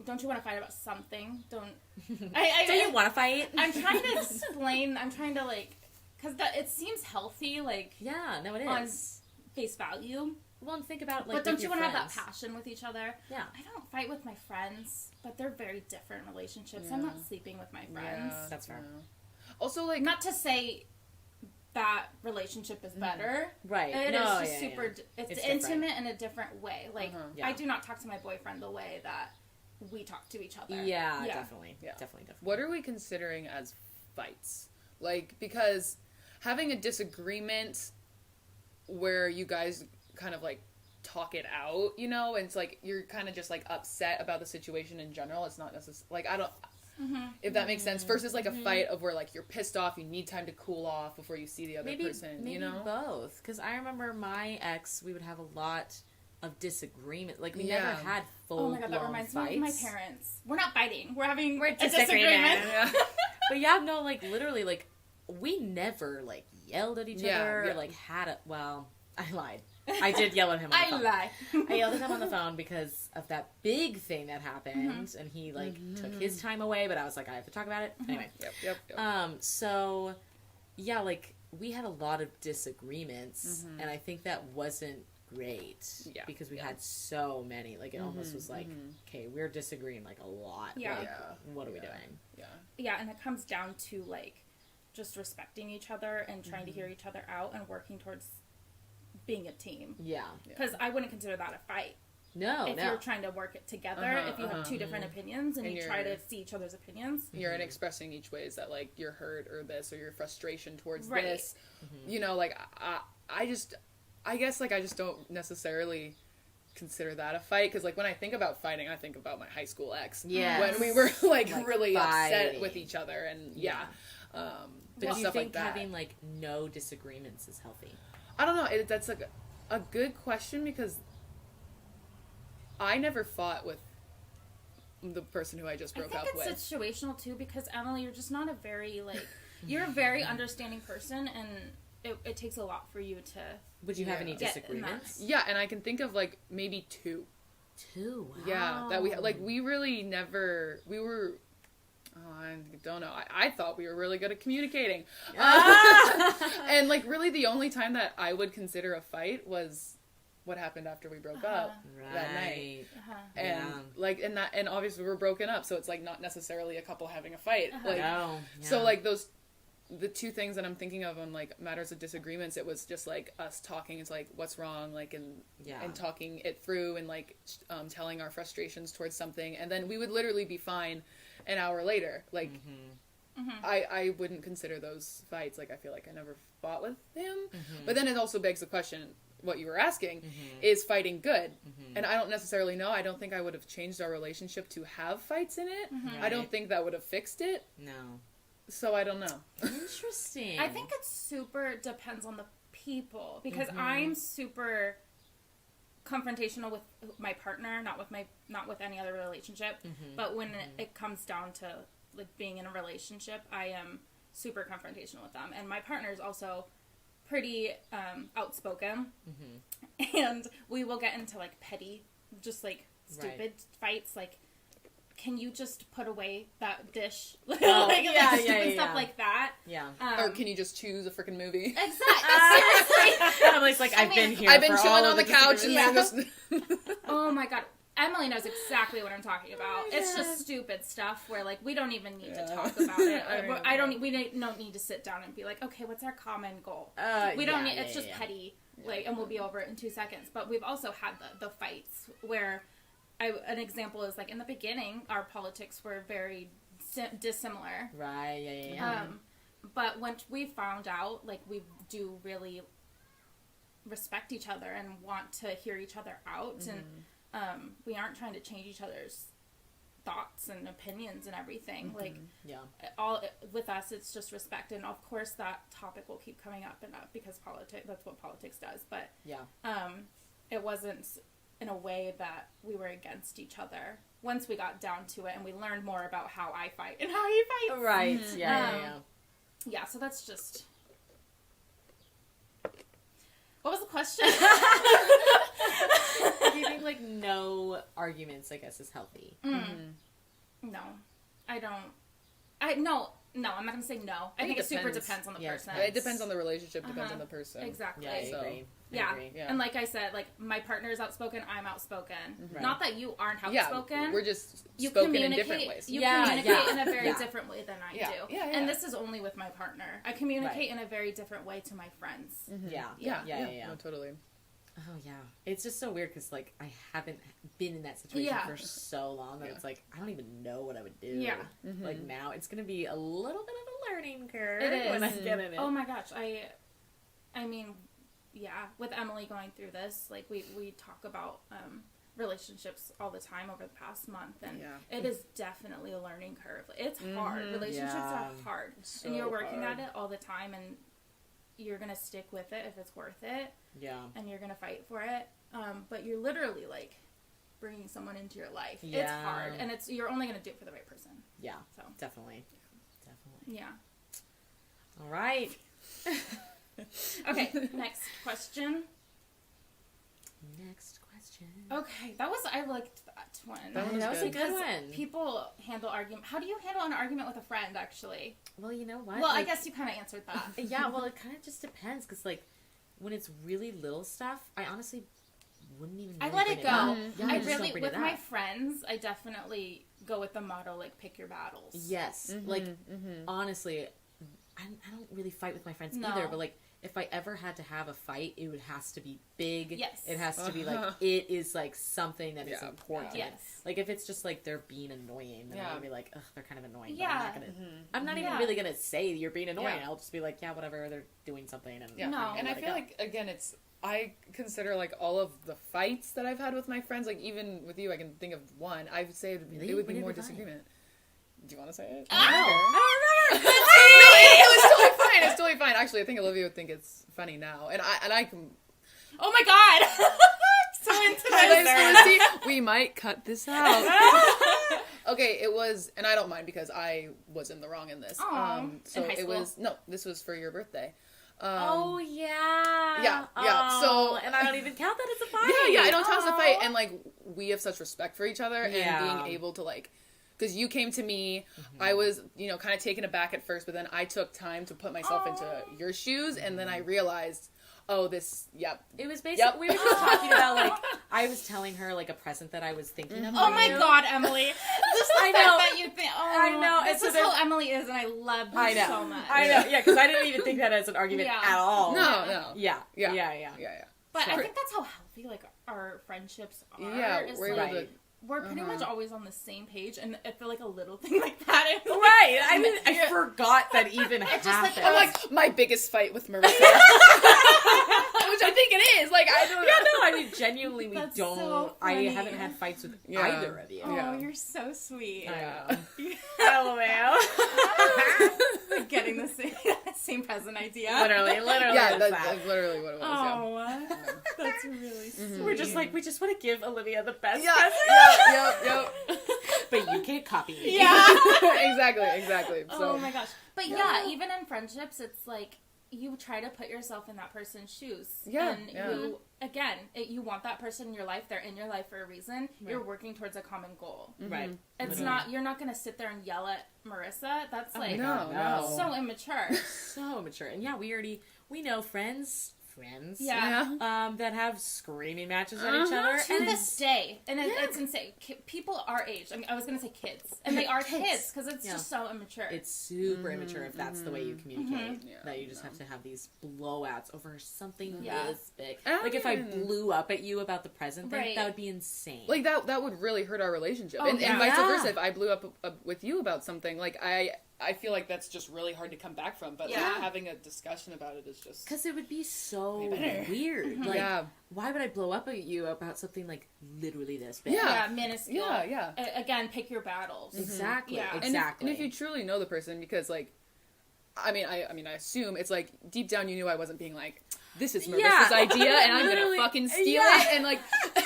don't you want to fight about something? Don't you want to fight? I'm trying to explain. I'm trying to, like, because it seems healthy, like, yeah, no, it is on face value. Well, and think about, like, but don't you want to have friends. that passion with each other? Yeah, I don't fight with my friends, but they're very different relationships. I'm not sleeping with my friends. Yeah, that's fair. Also, like, not to say that relationship is better. Right. It no, is just super. It's intimate in a different way. Like, I do not talk to my boyfriend the way that we talk to each other. Yeah, definitely. Yeah. Definitely. What are we considering as fights? Like, because having a disagreement where you guys kind of, like, talk it out, you know, and it's like you're kind of just, like, upset about the situation in general. It's not necessarily, like, I don't... If that makes sense, versus like a fight of where like you're pissed off, you need time to cool off before you see the other person. Maybe you know, both. Because I remember my ex, we would have a lot of disagreement. Like we never had full blown fights. Oh my god, that reminds me of my parents. We're not fighting. We're having a disagreement. disagreement. But yeah, no, like literally, like we never like yelled at each other. Or, like had a I lied. I did yell at him on the phone. I yelled at him on the phone because of that big thing that happened, and he, like, took his time away, but I was like, I have to talk about it. Anyway. Yep. So, yeah, like, we had a lot of disagreements, and I think that wasn't great. Yeah. Because we had so many. Like, it almost was like, okay, we're disagreeing, like, a lot. Yeah. Like, what are we doing? Yeah. Yeah, and it comes down to, like, just respecting each other and trying to hear each other out and working towards being a team. Yeah. Because I wouldn't consider that a fight. No, if you're trying to work it together, if you have two different opinions and you try to see each other's opinions. You're in expressing each ways that, like, you're hurt or this or your frustration towards this. You know, like, I guess, like, I just don't necessarily consider that a fight. Because, like, when I think about fighting, I think about my high school ex. Yeah. When we were, like really fighting. Upset with each other. And, but do you stuff think like having, like, no disagreements is healthy? I don't know. That's like a good question because I never fought with the person who I just broke up with. I think it's situational too because Emily, you're just not a very like you're a very understanding person, and it takes a lot for you to. Would you have any disagreements? Yeah, and I can think of like maybe two. Two. Wow. Yeah, that we really never we were. Oh, I don't know. I thought we were really good at communicating. And, like, really the only time that I would consider a fight was what happened after we broke up that night. And, like, and obviously we're broken up, so it's, like, not necessarily a couple having a fight. Like, so, like, the two things that I'm thinking of on, like, matters of disagreements, it was just, like, us talking. It's, like, what's wrong, like, and talking it through and, like, telling our frustrations towards something. And then we would literally be fine an hour later. Like, I wouldn't consider those fights. Like, I feel like I never fought with him. But then it also begs the question, what you were asking, is fighting good? And I don't necessarily know. I don't think I would have changed our relationship to have fights in it. I don't think that would have fixed it. No. So I don't know. Interesting. I think it super depends on the people because I'm super confrontational with my partner, not with any other relationship. But when it comes down to like being in a relationship, I am super confrontational with them, and my partner is also pretty outspoken, and we will get into like petty, just like stupid fights, like can you just put away that dish? Oh, yeah, stupid yeah. stuff like that. Yeah. Or can you just choose a freaking movie? Exactly. Seriously. Emily's like, I've been here. I've been for chilling all on the of couch and Yeah. just. Oh my god. Emily knows exactly what I'm talking about. Oh, it's yeah. just stupid stuff where like we don't even need to Yeah. talk about it. I know. We don't need to sit down and be like, okay, what's our common goal? We yeah, don't need. yeah, It's just yeah. petty, like, and we'll be over it in 2 seconds. But we've also had the fights where, an example is like in the beginning, our politics were very dissimilar. Right. Yeah. But once we found out, like, we do really respect each other and want to hear each other out, and we aren't trying to change each other's thoughts and opinions and everything. Like, Yeah. all with us, it's just respect, and of course that topic will keep coming up and up because that's what politics does. But Yeah. it wasn't in a way that we were against each other once we got down to it and we learned more about how I fight and how he fights. Right. Yeah. Yeah, so that's just... What was the question? Do you think like no arguments, I guess, is healthy? No. I don't... No, I'm not going to say no. I think it super depends on the Yeah, person. It depends on the relationship, depends on the person. Exactly. Yeah, I So, agree. I Yeah. agree. Yeah. And like I said, like, my partner's outspoken, I'm outspoken. Right. Not that you aren't Yeah, outspoken. we're just You spoken in communicate, different ways. You Yeah, communicate yeah, in a very yeah. different way than I Yeah, do. yeah, yeah. And this is only with my partner. I communicate Right. in a very different way to my friends. Yeah. Yeah. No, totally. Oh yeah, it's just so weird because like I haven't been in that situation Yeah. for so long that it's like I don't even know what I would do. Yeah. Like now it's gonna be a little bit of a learning curve It is. when I get in it. Oh my gosh, I mean, yeah, with Emily going through this, like we talk about relationships all the time over the past month, and it is definitely a learning curve. It's hard. Relationships are hard, So and you're working hard. at it all the time, and you're gonna stick with it if it's worth it. Yeah. And you're gonna fight for it, but you're literally like bringing someone into your life. It's Yeah. hard, and you're only gonna do it for the right person. Yeah. So Definitely. yeah. All right. Okay. Next question. Next question. Okay, I liked that one. That one was That was a good. good Because one. people handle argument. How do you handle an argument with a friend? Actually, Well, you know what? well, I Like, guess you kind of answered that. Yeah. Well, it kind of just depends because like when it's really little stuff, I honestly wouldn't even. I really let bring it up. go. Yeah, I just don't really, bring with it my up. friends, I definitely go with the motto like pick your battles. Yes. Like honestly, I don't really fight with my friends No. either. But like if I ever had to have a fight, it would has to be big. Yes. It has to be like it is like something that is Yeah. important. Yes. Like if it's just like they're being annoying, then I'm Yeah. gonna be like, ugh, they're kind of annoying. Yeah. But I'm not even Yeah. really gonna say you're being annoying. Yeah. I'll just be like, yeah, whatever. They're doing something. And Yeah. No. And I let it feel go. like, again, I consider, like, all of the fights that I've had with my friends, like, even with you, I can think of one. I would say Really? it would be What did more we fight? disagreement. Do you want to say it? No, I don't remember. It was totally fine. It's totally fine. Actually, I think Olivia would think it's funny now. And I can... Oh my god! So into this. We might cut this out. Okay, it was... And I don't mind because I was in the wrong in this. Aw. So In high it school? was... No, this was for your birthday. Oh yeah. Yeah, Oh, so- and I don't even count that as a fight. Yeah, I don't count as a fight. Aw. And, like, we have such respect for each other. Yeah. And being able to, like... Because you came to me, I was, kind of taken aback at first, but then I took time to put myself into your shoes, and then I realized, It was basically we were just talking about like I was telling her like a present that I was thinking of. Oh for my you. god, Emily! Just the I fact know. that you think. Oh, I know, This and so is then- how Emily is, and I love you I know. so much. I know. Yeah, because I didn't even think that as an argument Yeah. at all. no. Yeah. Yeah. Yeah. But I Sure. think that's how healthy like our friendships are. Yeah, is, we're like, able to... we're pretty much always on the same page, and I feel like a little thing like that. It's like, Right. I mean, I forgot that even just, like, happened. I'm like, my biggest fight with Marissa. Which I think it is. Like, I don't yeah, no, I mean, genuinely, we That's don't. so I funny. haven't had fights with Yeah. either of you. Oh, Yeah. you're so sweet. I know. Like getting the same present idea. literally, Yeah, it's that's that. literally what it was, Oh, that's really sweet. We're just like, we just want to give Olivia the best yeah. present. Yep. But you can't copy me. Yeah. Exactly. So, Oh my gosh. But yeah, even in friendships, it's like you try to put yourself in that person's shoes. Yeah, And yeah. you, again, you want that person in your life. They're in your life for a reason. Right. You're working towards a common goal. Right. It's Literally. not, you're not going to sit there and yell at Marissa. That's like, No. so immature. So immature. And yeah, we know friends, Yeah. that have screaming matches at each other. To this day. And it's insane. People our age, I mean, I was going to say kids. And they are kids because it's just so immature. It's super immature if that's the way you communicate. Yeah, that you just have to have these blowouts over something Yeah. this big. Like if I blew up at you about the present thing, Right. that would be insane. Like that would really hurt our relationship. Oh, and yeah. vice Yeah. versa. If I blew up with you about something, like I feel like that's just really hard to come back from. But like, having a discussion about it is just because it would be so better. weird. Like, Yeah. why would I blow up at you about something like literally this big? Yeah. Minuscule. Yeah. Again, pick your battles. Exactly. Yeah. And Exactly. And if you truly know the person, because like, I mean, I assume it's like deep down you knew I wasn't being like, this is Marissa's idea, and I'm gonna Literally. fucking steal Yeah. it, and like, no,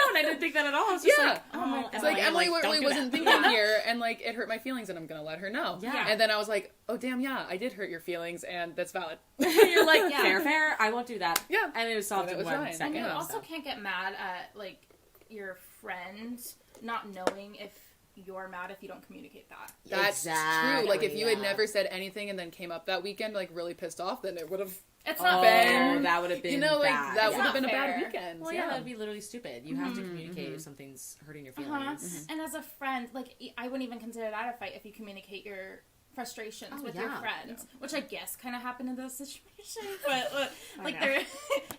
and I didn't think that at all. I was just Yeah. like, Oh my God. it's like Emily don't really do wasn't that. thinking here, and like it hurt my feelings, and I'm gonna let her know. Yeah. And then I was like, oh damn, yeah, I did hurt your feelings, and that's valid. You're like, Yeah. fair, I won't do that. Yeah. And it was solved And in it was one fine. second. And you Yeah. also can't get mad at, like, your friend not knowing if you're mad if you don't communicate that. That's Exactly, true. Like if you had yeah. never said anything and then came up that weekend like really pissed off, then it would have It's Oh, not fair. that would have been you know like bad. that Yeah. would have been a Fair. bad weekend. Well, yeah, that'd be literally stupid. You have to communicate if something's hurting your feelings. And as a friend, like, I wouldn't even consider that a fight if you communicate your frustrations Oh, with yeah. your friends, which I guess kind of happened in this situation, but like know. there,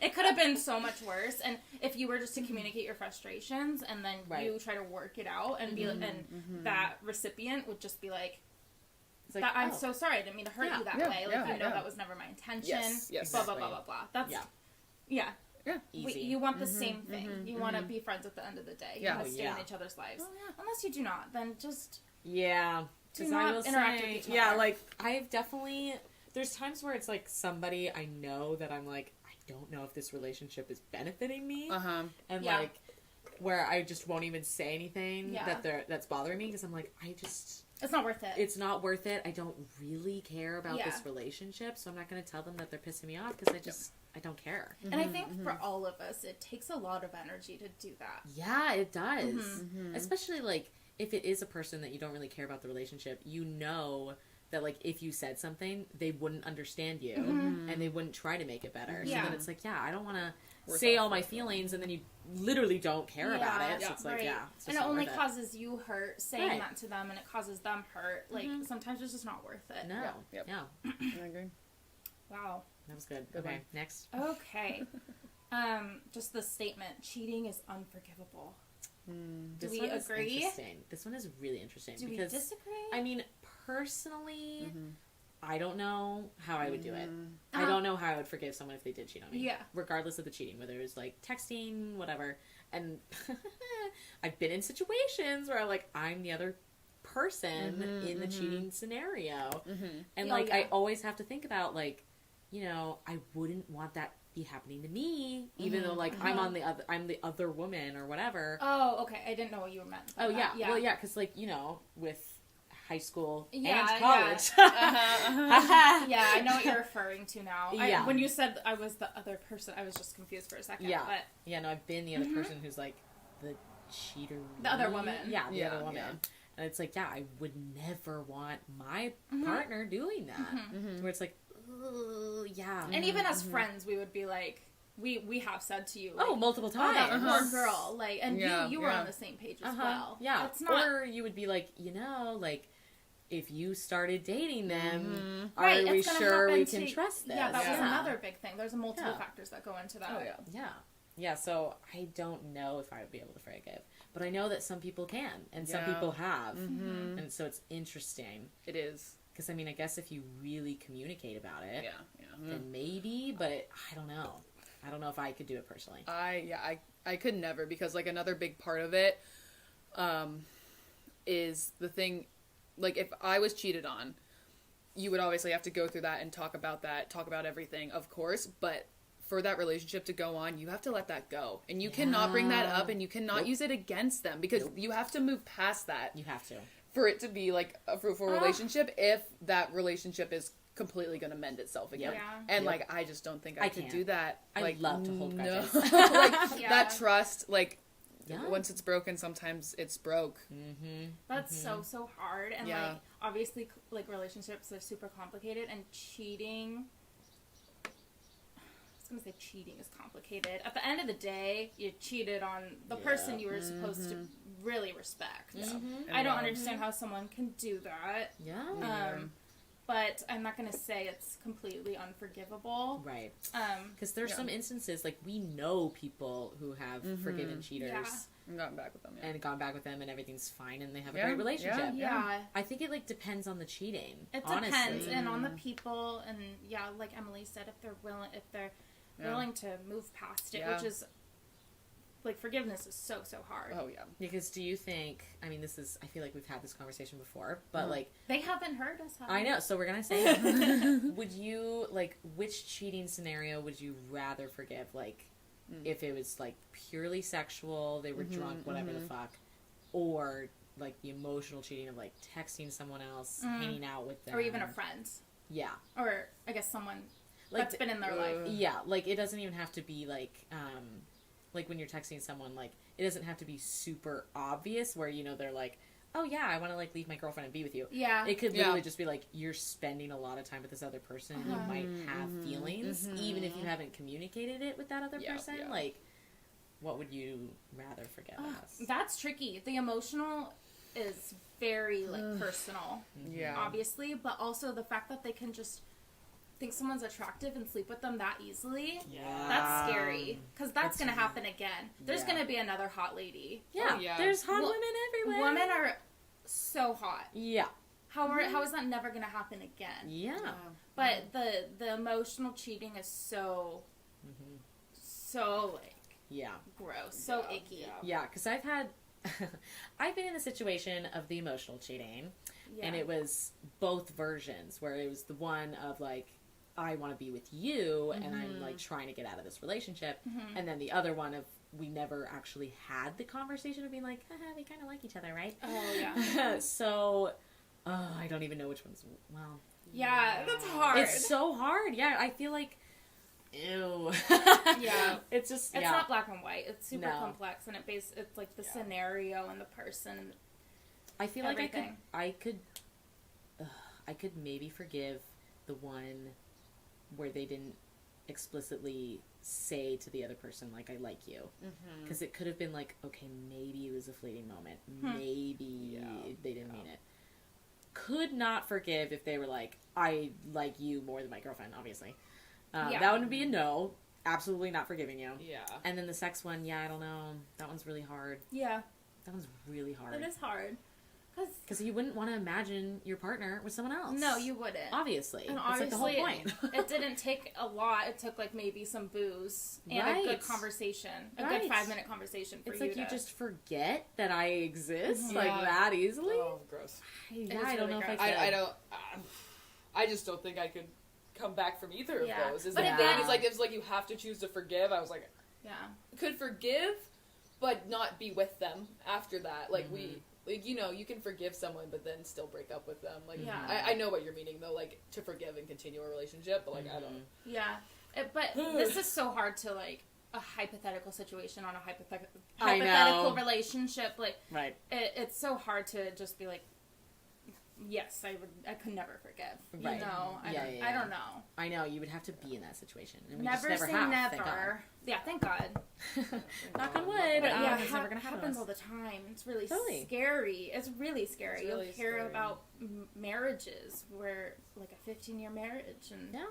it could have been so much worse. And if you were just to communicate your frustrations and then Right. you try to work it out and be and that recipient would just be like, It's like, that, I'm oh, so sorry, I didn't mean to hurt Yeah. you that Yeah, way. Like, yeah, you know yeah. that was never my intention. Yes, Blah, blah, exactly. blah, blah, blah. That's, Yeah. yeah. easy. You want the same thing. You want to be friends at the end of the day. You Yeah. want to stay Yeah. in each other's lives. Oh, yeah. Unless you do not, then just... Yeah. Do 'Cause not I will interact say, with each yeah, other. like, I've definitely, there's times where it's like somebody I know that I'm like, I don't know if this relationship is benefiting me. Uh-huh. And Yeah. like, where I just won't even say anything Yeah. that's bothering me because I'm like, It's not worth it. it's not worth it. I don't really care about Yeah. this relationship, so I'm not going to tell them that they're pissing me off because I don't care. And I think for all of us, it takes a lot of energy to do that. Yeah, it does. Especially like if it is a person that you don't really care about the relationship, you know that like if you said something, they wouldn't understand you and they wouldn't try to make it better. So Yeah. then it's like, yeah, I don't want to Worth say it. all my feelings and then you literally don't care about Yeah. it. So it's like, Right. yeah. It's just And it not only worth it. causes you hurt saying Right. that to them, and it causes them hurt. Like, sometimes it's just not worth it. No. Yeah. Yep. Yeah. I agree. Wow. That was good. Good Okay, one. next. Okay. Just the statement, cheating is unforgivable. This we one is agree? interesting. This one is really interesting Do we because disagree? I mean, personally, I don't know how I would do it. I Uh-huh. don't know how I would forgive someone if they did cheat on me. Yeah. Regardless of the cheating, whether it was like texting, whatever. And I've been in situations where I'm the other person in the cheating scenario. And Oh, like yeah. I always have to think about like, you know, I wouldn't want that be happening to me, even though like I'm the other woman or whatever. Oh, okay. I didn't know what you meant. by Oh that. yeah. Well, yeah, because like you know, with high school Yeah, and college. Yeah, I know what you're referring to now. Yeah. When you said I was the other person, I was just confused for a second. Yeah. But Yeah, no, I've been the other person who's like the cheater. The other woman. Yeah, the Yeah, other woman. yeah. And it's like, yeah, I would never want my partner doing that. Where it's like, ugh, yeah. and even as friends, we would be like, we have said to you, like, Oh, multiple oh, that times. poor girl, like, and Yeah, you were yeah. on the same page as Uh-huh. well. Yeah. It's not Or you would be like, you know, like, if you started dating them, right. are we it's gonna sure we happen can to- trust this? Yeah, that was Yeah. another big thing. There's multiple Yeah. factors that go into that. Oh yeah. Yeah. Yeah, so I don't know if I would be able to forgive. But I know that some people can, and some Yeah. people have. And so it's interesting. It is. Because, I mean, I guess if you really communicate about it, Yeah. Yeah. then maybe, but I don't know. I don't know if I could do it personally. I could never, because like another big part of it is the thing, like if I was cheated on, you would obviously have to go through that and talk about everything, of course, but for that relationship to go on, you have to let that go. And you cannot bring that up, and you cannot use it against them, because you have to move past that You have to. for it to be like a fruitful relationship if that relationship is completely going to mend itself again. Yeah. And Yep. like I just don't think I could can't. do that. I like, love to hold grudges. like Yeah. that trust, like Yeah. once it's broken, sometimes it's broke. Mm-hmm. That's so hard. And Yeah. like obviously like relationships are super complicated, and cheating, I was gonna say cheating is complicated. At the end of the day, you cheated on the person you were supposed to really respect. Yeah. Mm-hmm. I don't understand how someone can do that. Yeah. But I'm not gonna say it's completely unforgivable. Right. Um, Because there's some instances, like, we know people who have forgiven cheaters Yeah. And gotten back with them. Yeah. and gone back with them and everything's fine and they have a Yeah, great relationship. yeah. I think it, like, depends on the cheating. It honestly. depends, and on the people, and yeah, like Emily said, if they're willing to move past it, Yeah. which is like forgiveness is so hard. Oh yeah. Because do you think, I mean, I feel like we've had this conversation before, but, like, They haven't heard us. Have I they? know, so we're going to say it. Would you, like, which cheating scenario would you rather forgive? Like, if it was, like, purely sexual, they were drunk, whatever the fuck, or, like, the emotional cheating of, like, texting someone else, hanging out with them. Or even a friend, Yeah. or I guess someone Like, that's been in their life. yeah, like, it doesn't even have to be, like when you're texting someone, like, it doesn't have to be super obvious where, you know, they're like, oh, yeah, I want to, like, leave my girlfriend and be with you. Yeah, It could literally just be like you're spending a lot of time with this other person and you might have feelings even if you haven't communicated it with that other person. Yeah. Like, what would you rather forget us? that's tricky. The emotional is very like personal, Yeah. obviously, but also the fact that they can just think someone's attractive and sleep with them that easily. Yeah. That's scary, because that's going to happen again. There's Yeah. going to be another hot lady. Yeah, Oh, yeah. there's hot Well, women everywhere. Women are so hot. Yeah. How is that never going to happen again? Yeah. But the emotional cheating is so like Yeah. gross, so icky. Yeah, because I've been in a situation of the emotional cheating, Yeah. and it was both versions, where it was the one of, like, I want to be with you, and I'm, like, trying to get out of this relationship, and then the other one of, we never actually had the conversation of being like, haha, we kind of like each other, right? Oh yeah. So, I don't even know which one's, well, Yeah, that's hard. it's so hard. Yeah, I feel like, ew. Yeah. It's just, It's not black and white. It's super No. complex, and it's like the scenario and the person. And I feel everything. like I could maybe forgive the one where they didn't explicitly say to the other person, like, I like you. Because it could have been like, okay, maybe it was a fleeting moment. Maybe they didn't mean it. Could not forgive if they were like, I like you more than my girlfriend, obviously. That would be a no. Absolutely not forgiving you. Yeah. And then the sex one, I don't know. That one's really hard. yeah, That one's really hard. it is hard. Because you wouldn't want to imagine your partner with someone else. No, you wouldn't. Obviously. And It's like the whole obviously, point. it didn't take a lot. It took like maybe some booze and a good Right. conversation, a Right. good 5-minute conversation for It's you. like you just forget that I exist like Yeah. that easily. Oh, gross. I is don't really know if I gross. could. I don't. I just don't think I could come back from either of Yeah. those. Is But the again- thing. It's like you have to choose to forgive. I was like, yeah, could forgive, but not be with them after that. Like you can forgive someone, but then still break up with them. Like Yeah. I know what you're meaning though. Like to forgive and continue a relationship, but like I don't. yeah. But this is so hard to like a hypothetical situation on a hypothetical I know. relationship. Like Right. it's so hard to just be like, yes, I could never forgive. Right. You know, Yeah, I don't know. I know. You would have to be in that situation. And we Never just never say have. never. Thank God. Yeah, thank God. Knock on wood. But yeah, it's never going to happen. happens all the time. It's really Totally. scary. It's really scary. It's really You'll hear scary. about marriages where like a 15-year marriage and Yeah.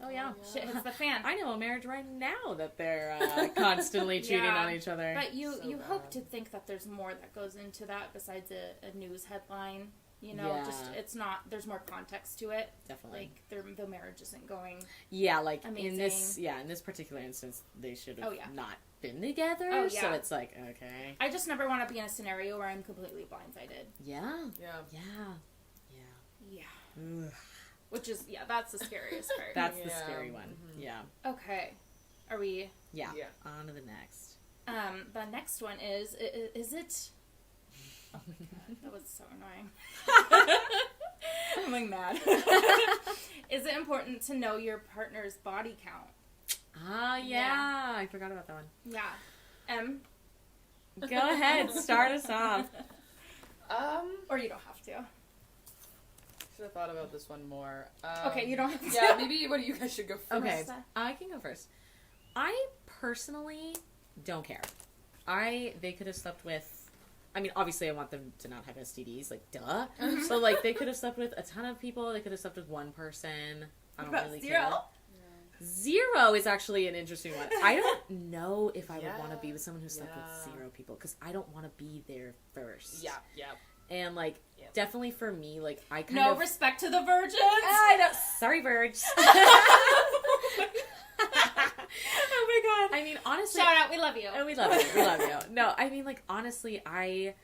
Oh, yeah. shit hits the fan. I know a marriage right now that they're constantly cheating Yeah. on each other. But you So hope bad. to think that there's more that goes into that besides a news headline. You know, Yeah. just it's not. There's more context to it. Definitely. Like the marriage isn't going. Yeah, like Amazing. in this particular instance, they should have Oh, yeah. not been together. Oh, So yeah. it's like, okay. I just never want to be in a scenario where I'm completely blindsided. Yeah. Yeah. Yeah. Yeah. Ugh. Which is that's the scariest part. That's the Yeah. scary one. Yeah. Okay. Are we? Yeah. Yeah. On to the next. The next one is it? Oh my god, that was so annoying. I'm like mad. Is it important to know your partner's body count? Yeah. I forgot about that one. Yeah. Go ahead, start us off. Or you don't have to. Should have thought about this one more. Okay, you don't have to. Yeah, maybe one of you guys should go first. Okay, I can go first. I personally don't care. They could have slept with, I mean, obviously I want them to not have STDs, like, duh. So, like, they could have slept with a ton of people. They could have slept with one person. I don't really care. Zero is actually an interesting one. I don't know if I would want to be with someone who slept with 0 people, because I don't want to be there first. Yeah. And, like, definitely for me, like, I kind no of... respect to the virgins. I know. Sorry, Virgs. Oh my god. I mean, honestly... Shout out, we love you. Oh, we love you. We love you. No, I mean, like, honestly, I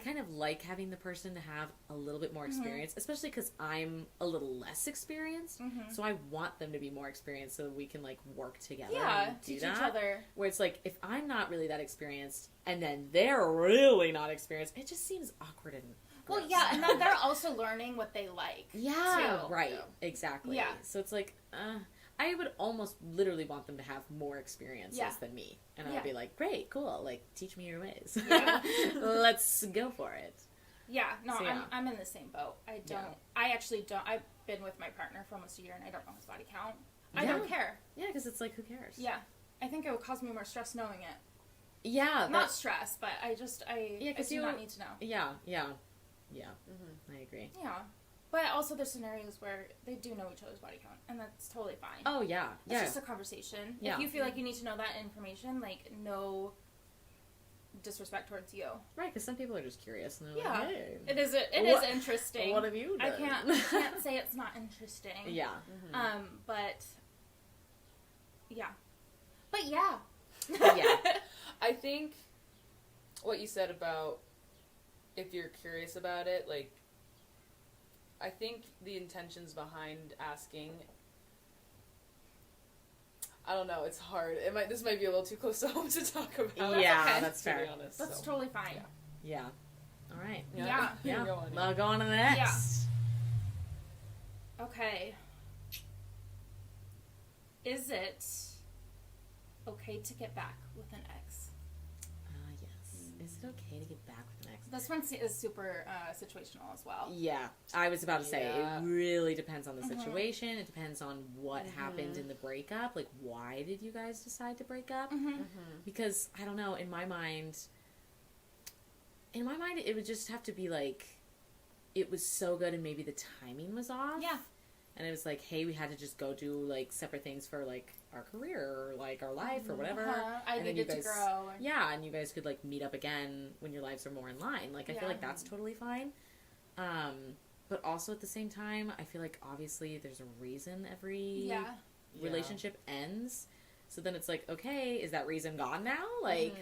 kind of like having the person to have a little bit more experience, especially because I'm a little less experienced. So I want them to be more experienced so we can, like, work together and do teach that. each other. Where it's like, if I'm not really that experienced and then they're really not experienced, it just seems awkward and gross. Well, yeah, and then they're also learning what they like. Yeah, too. right. Exactly. Yeah. So it's like, I would almost literally want them to have more experiences than me. And I would be like, great, cool, like, teach me your ways. Yeah. Let's go for it. Yeah, no, So, yeah. I'm in the same boat. I actually don't, I've been with my partner for almost a year and I don't know his body count. I don't care. Yeah, because it's like, who cares? Yeah. I think it would cause me more stress knowing it. Yeah. Not stress, but I do not need to know. Yeah. I agree. Yeah. But also there's scenarios where they do know each other's body count, and that's totally fine. Oh, yeah. It's just a conversation. Yeah. If you feel like you need to know that information, like, no disrespect towards you. Right, because some people are just curious. And they're like, hey. It is interesting. What have you done? I can't say it's not interesting. Yeah. But, yeah. But, yeah. Yeah. I think what you said about if you're curious about it, like, I think the intentions behind asking, I don't know, it's hard. This might be a little too close to home to talk about. Yeah, okay. that's fair. To be honest, That's so. totally fine. Yeah. All right. Yeah. Yeah. Go on. Well, go on to the next. Okay. Is it okay to get back with an ex? Yes. Is it okay to get back with an ex? This one is super situational as well. Yeah. I was about to say, Yeah. it really depends on the situation. It depends on what happened in the breakup. Like, why did you guys decide to break up? Because, I don't know, in my mind, it would just have to be like, it was so good and maybe the timing was off. Yeah. And it was like, hey, we had to just go do, like, separate things for, like, our career or, like, our life or whatever. I and needed to grow. Yeah, and you guys could, like, meet up again when your lives are more in line. Like, I feel like that's totally fine. But also at the same time, I feel like, obviously, there's a reason every relationship ends. So then it's like, okay, is that reason gone now? Like...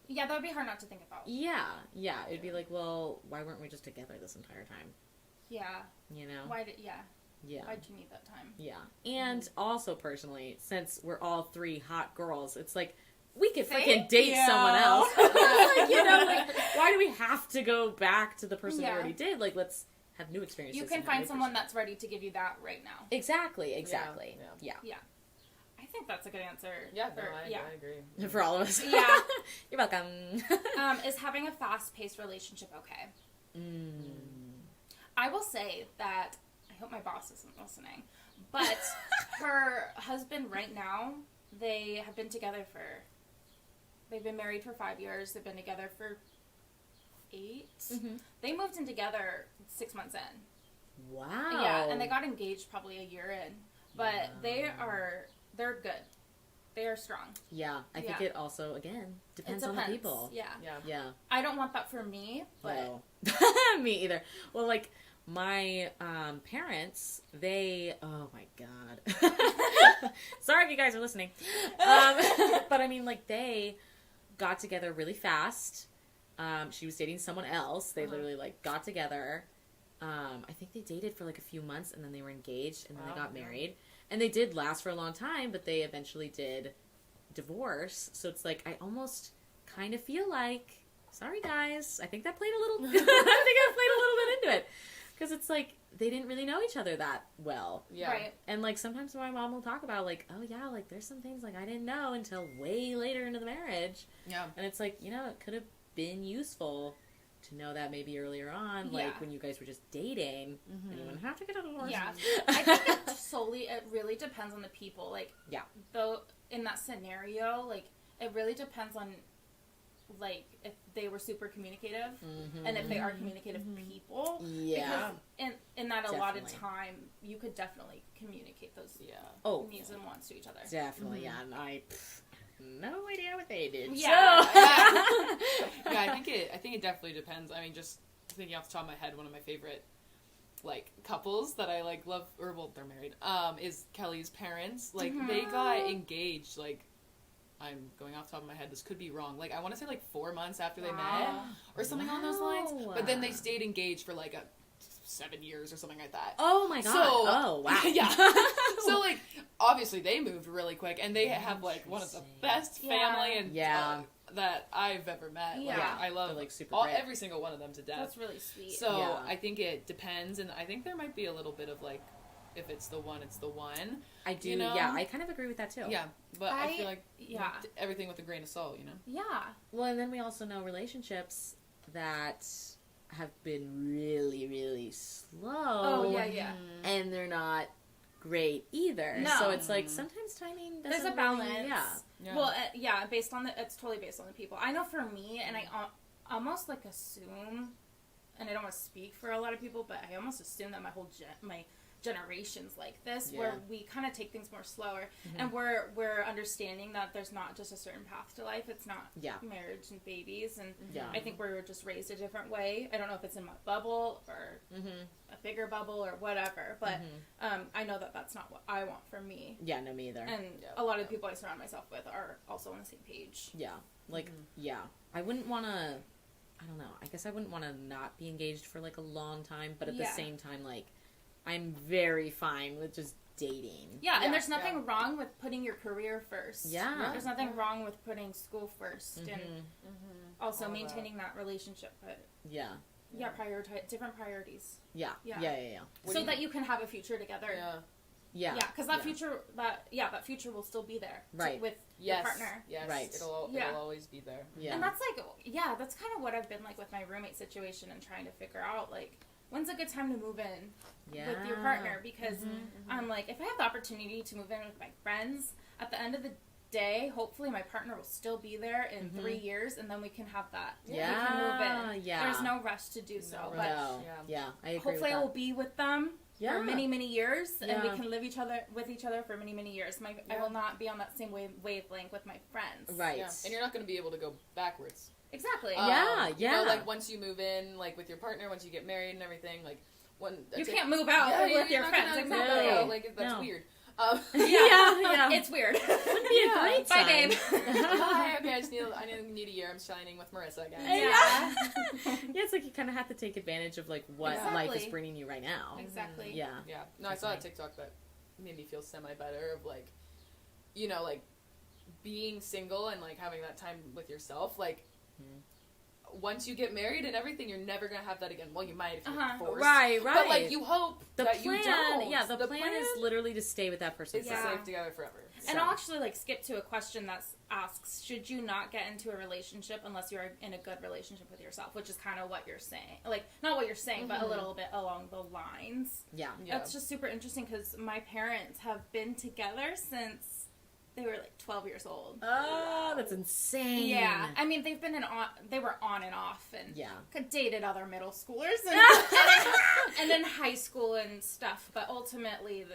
Yeah, that would be hard not to think about. Yeah. It'd be like, well, why weren't we just together this entire time? Yeah. You know? Yeah. Why'd you need that time? Yeah. And also, personally, since we're all 3 hot girls, it's like, we could freaking date someone else. Like, you know, like, why do we have to go back to the person we already did? Like, let's have new experiences. You can find someone that's ready to give you that right now. Exactly. Yeah. I think that's a good answer. Yeah, I agree. For all of us. Yeah. You're welcome. Is having a fast-paced relationship okay? I will say that, I hope my boss isn't listening, but her husband right now, they've been married for 5 years, they've been together for 8. They moved in together 6 months in. Wow. Yeah, and they got engaged probably a year in, but they're good. They are strong. Yeah, I think it also, again, depends on the people. Yeah. I don't want that for me, but... No. Me either. Well, like, my parents, oh my god. Sorry if you guys are listening. But I mean, like, they got together really fast. She was dating someone else. They literally, like, got together. I think they dated for, like, a few months, and then they were engaged, and then they got married. And they did last for a long time, but they eventually did divorce. So it's like, I almost kind of feel like, sorry guys, I think that played a little, I think I played a little bit into it. Because it's like, they didn't really know each other that well. Yeah. Right. And, like, sometimes my mom will talk about, like, oh, yeah, like, there's some things, like, I didn't know until way later into the marriage. Yeah. And it's like, you know, it could have been useful to know that maybe earlier on, Yeah. like, when you guys were just dating, and you wouldn't have to get a divorce. Yeah. I think it really depends on the people. Like, Yeah. though, in that scenario, like, it really depends on, like, if they were super communicative and if they are communicative people. Yeah. Because in that allotted Definitely. time, you could definitely communicate those Oh, needs and wants to each other. definitely, yeah. And no idea what they did. Yeah. So. Yeah, I think it definitely depends. I mean, just thinking off the top of my head, one of my favorite like couples that I like love, or well, they're married, is Kelly's parents. Like they got engaged. Like, I'm going off the top of my head, this could be wrong. Like, I want to say like 4 months after they met or something on those lines. But then they stayed engaged for like 7 years or something like that. Oh my god. So, oh wow. Yeah. So like obviously they moved really quick, and they have like one of the best family and that I've ever met. Like, Yeah. I love They're, like, super great. every single one of them to death. That's really sweet. So Yeah. I think it depends, and I think there might be a little bit of like, if it's the one, it's the one. I do. You know? Yeah, I kind of agree with that too. Yeah, but I feel like everything with a grain of salt, you know. Yeah. Well, and then we also know relationships that have been really, really slow. Oh, yeah. And they're not great either. No. So it's like sometimes timing doesn't There's a really- balance. Yeah. Well, it's totally based on the people. I know for me, and I almost like assume, and I don't want to speak for a lot of people, but I almost assume that my whole my generations like this, where we kind of take things more slower, and we're understanding that there's not just a certain path to life. It's not marriage and babies, and I think we're just raised a different way. I don't know if it's in my bubble or a bigger bubble or whatever, but I know that that's not what I want for me. Yeah, no, me either. And a lot of the people I surround myself with are also on the same page. Yeah. Like, I wouldn't want to, I don't know, I guess I wouldn't want to not be engaged for, like, a long time, but at the same time, like, I'm very fine with just dating. Yeah, and there's nothing wrong with putting your career first. Yeah. There's nothing wrong with putting school first and also maintaining that relationship. But prioritize different priorities. Yeah. So that you can have a future together. Yeah. Yeah, because that future will still be there. Right. With your partner. Yes. Right. It'll always be there. Yeah. And that's like, that's kind of what I've been like with my roommate situation and trying to figure out, like, when's a good time to move in with your partner? Because I'm like, if I have the opportunity to move in with my friends, at the end of the day, hopefully my partner will still be there in 3 years, and then we can have that. We can move in. There's no rush to do so. No, but I agree hopefully with that. I will be with them for many, many years, and we Yeah. can live with each other for many, many years. I will not be on that same wavelength with my friends. Right. Yeah. And you're not going to be able to go backwards. Exactly. You know, like once you move in, like with your partner, once you get married and everything, like you can't move out with your friends. Exactly. No, like that's weird. It's weird. Would be a great Bye, time. babe. Bye. Okay, I need a year. I'm shining with Marissa again. Yeah. It's like you kind of have to take advantage of like what life is bringing you right now. Exactly. Yeah. Yeah. No, I saw a TikTok that made me feel semi-better of like, you know, like being single and like having that time with yourself, like. Once you get married and everything, you're never gonna have that again. Well, you might if you're forced. Right. But like, you hope that you don't. Yeah, the plan is literally to stay with that person. It's to stay together forever. And I'll actually like skip to a question that asks, should you not get into a relationship unless you're in a good relationship with yourself? Which is kind of what you're saying. Like, not what you're saying, but a little bit along the lines. Yeah. It's just super interesting because my parents have been together since they were like 12 years old. Oh, that's insane. Yeah, I mean they were on and off and dated other middle schoolers and then high school and stuff. But ultimately,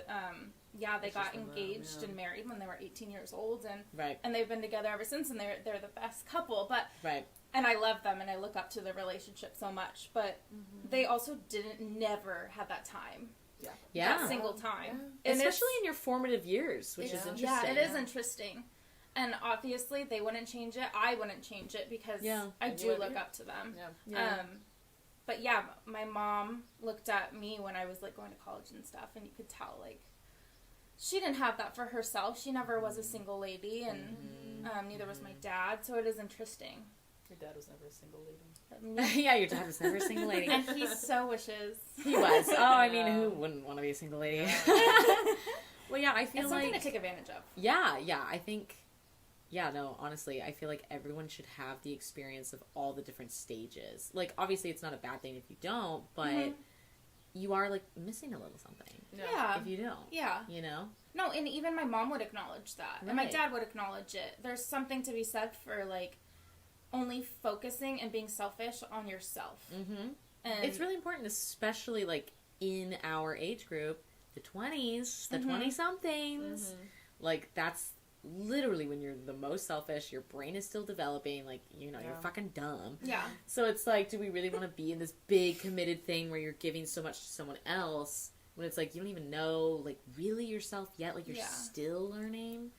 they got engaged and married when they were 18 years old, and they've been together ever since. And they're the best couple. But and I love them and I look up to their relationship so much. But they also never had that time. Yeah. That single time. And especially in your formative years, which is interesting. Yeah, it is interesting. And obviously, they wouldn't change it. I wouldn't change it because I do look up to them. Yeah. But yeah, my mom looked at me when I was like going to college and stuff, and you could tell like she didn't have that for herself. She never was a single lady, and neither was my dad. So it is interesting. Your dad was never a single lady. Yeah, your dad was never a single lady. And he so wishes. He was. Oh, I mean, who wouldn't want to be a single lady? Well, yeah, I feel it's like... something to take advantage of. Yeah, I think... Yeah, no, honestly, I feel like everyone should have the experience of all the different stages. Like, obviously, it's not a bad thing if you don't, but you are, like, missing a little something. Yeah. If you don't. Yeah. You know? No, and even my mom would acknowledge that. Right. And my dad would acknowledge it. There's something to be said for, like, only focusing and being selfish on yourself. Mm-hmm. And It's really important, especially, like, in our age group, the 20s, the 20-somethings. Like, that's literally when you're the most selfish, your brain is still developing, like, you know, you're fucking dumb. Yeah. So it's like, do we really want to be in this big committed thing where you're giving so much to someone else when it's like you don't even know, like, really yourself yet? Like, you're still learning.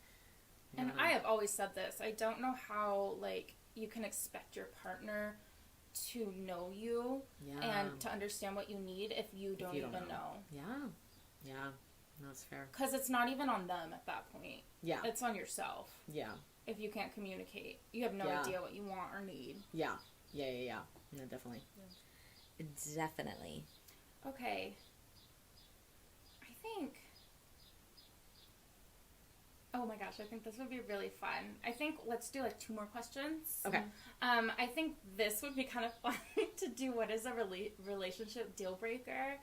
And I have always said this. I don't know how, like, you can expect your partner to know you and to understand what you need if you don't even know. Yeah, that's fair. Because it's not even on them at that point. Yeah. It's on yourself. Yeah. If you can't communicate. You have no idea what you want or need. Yeah. No, definitely. Definitely. Okay. I think... Oh my gosh, I think this would be really fun. I think let's do, like, 2 more questions. Okay. I think this would be kind of fun to do what is a relationship deal breaker,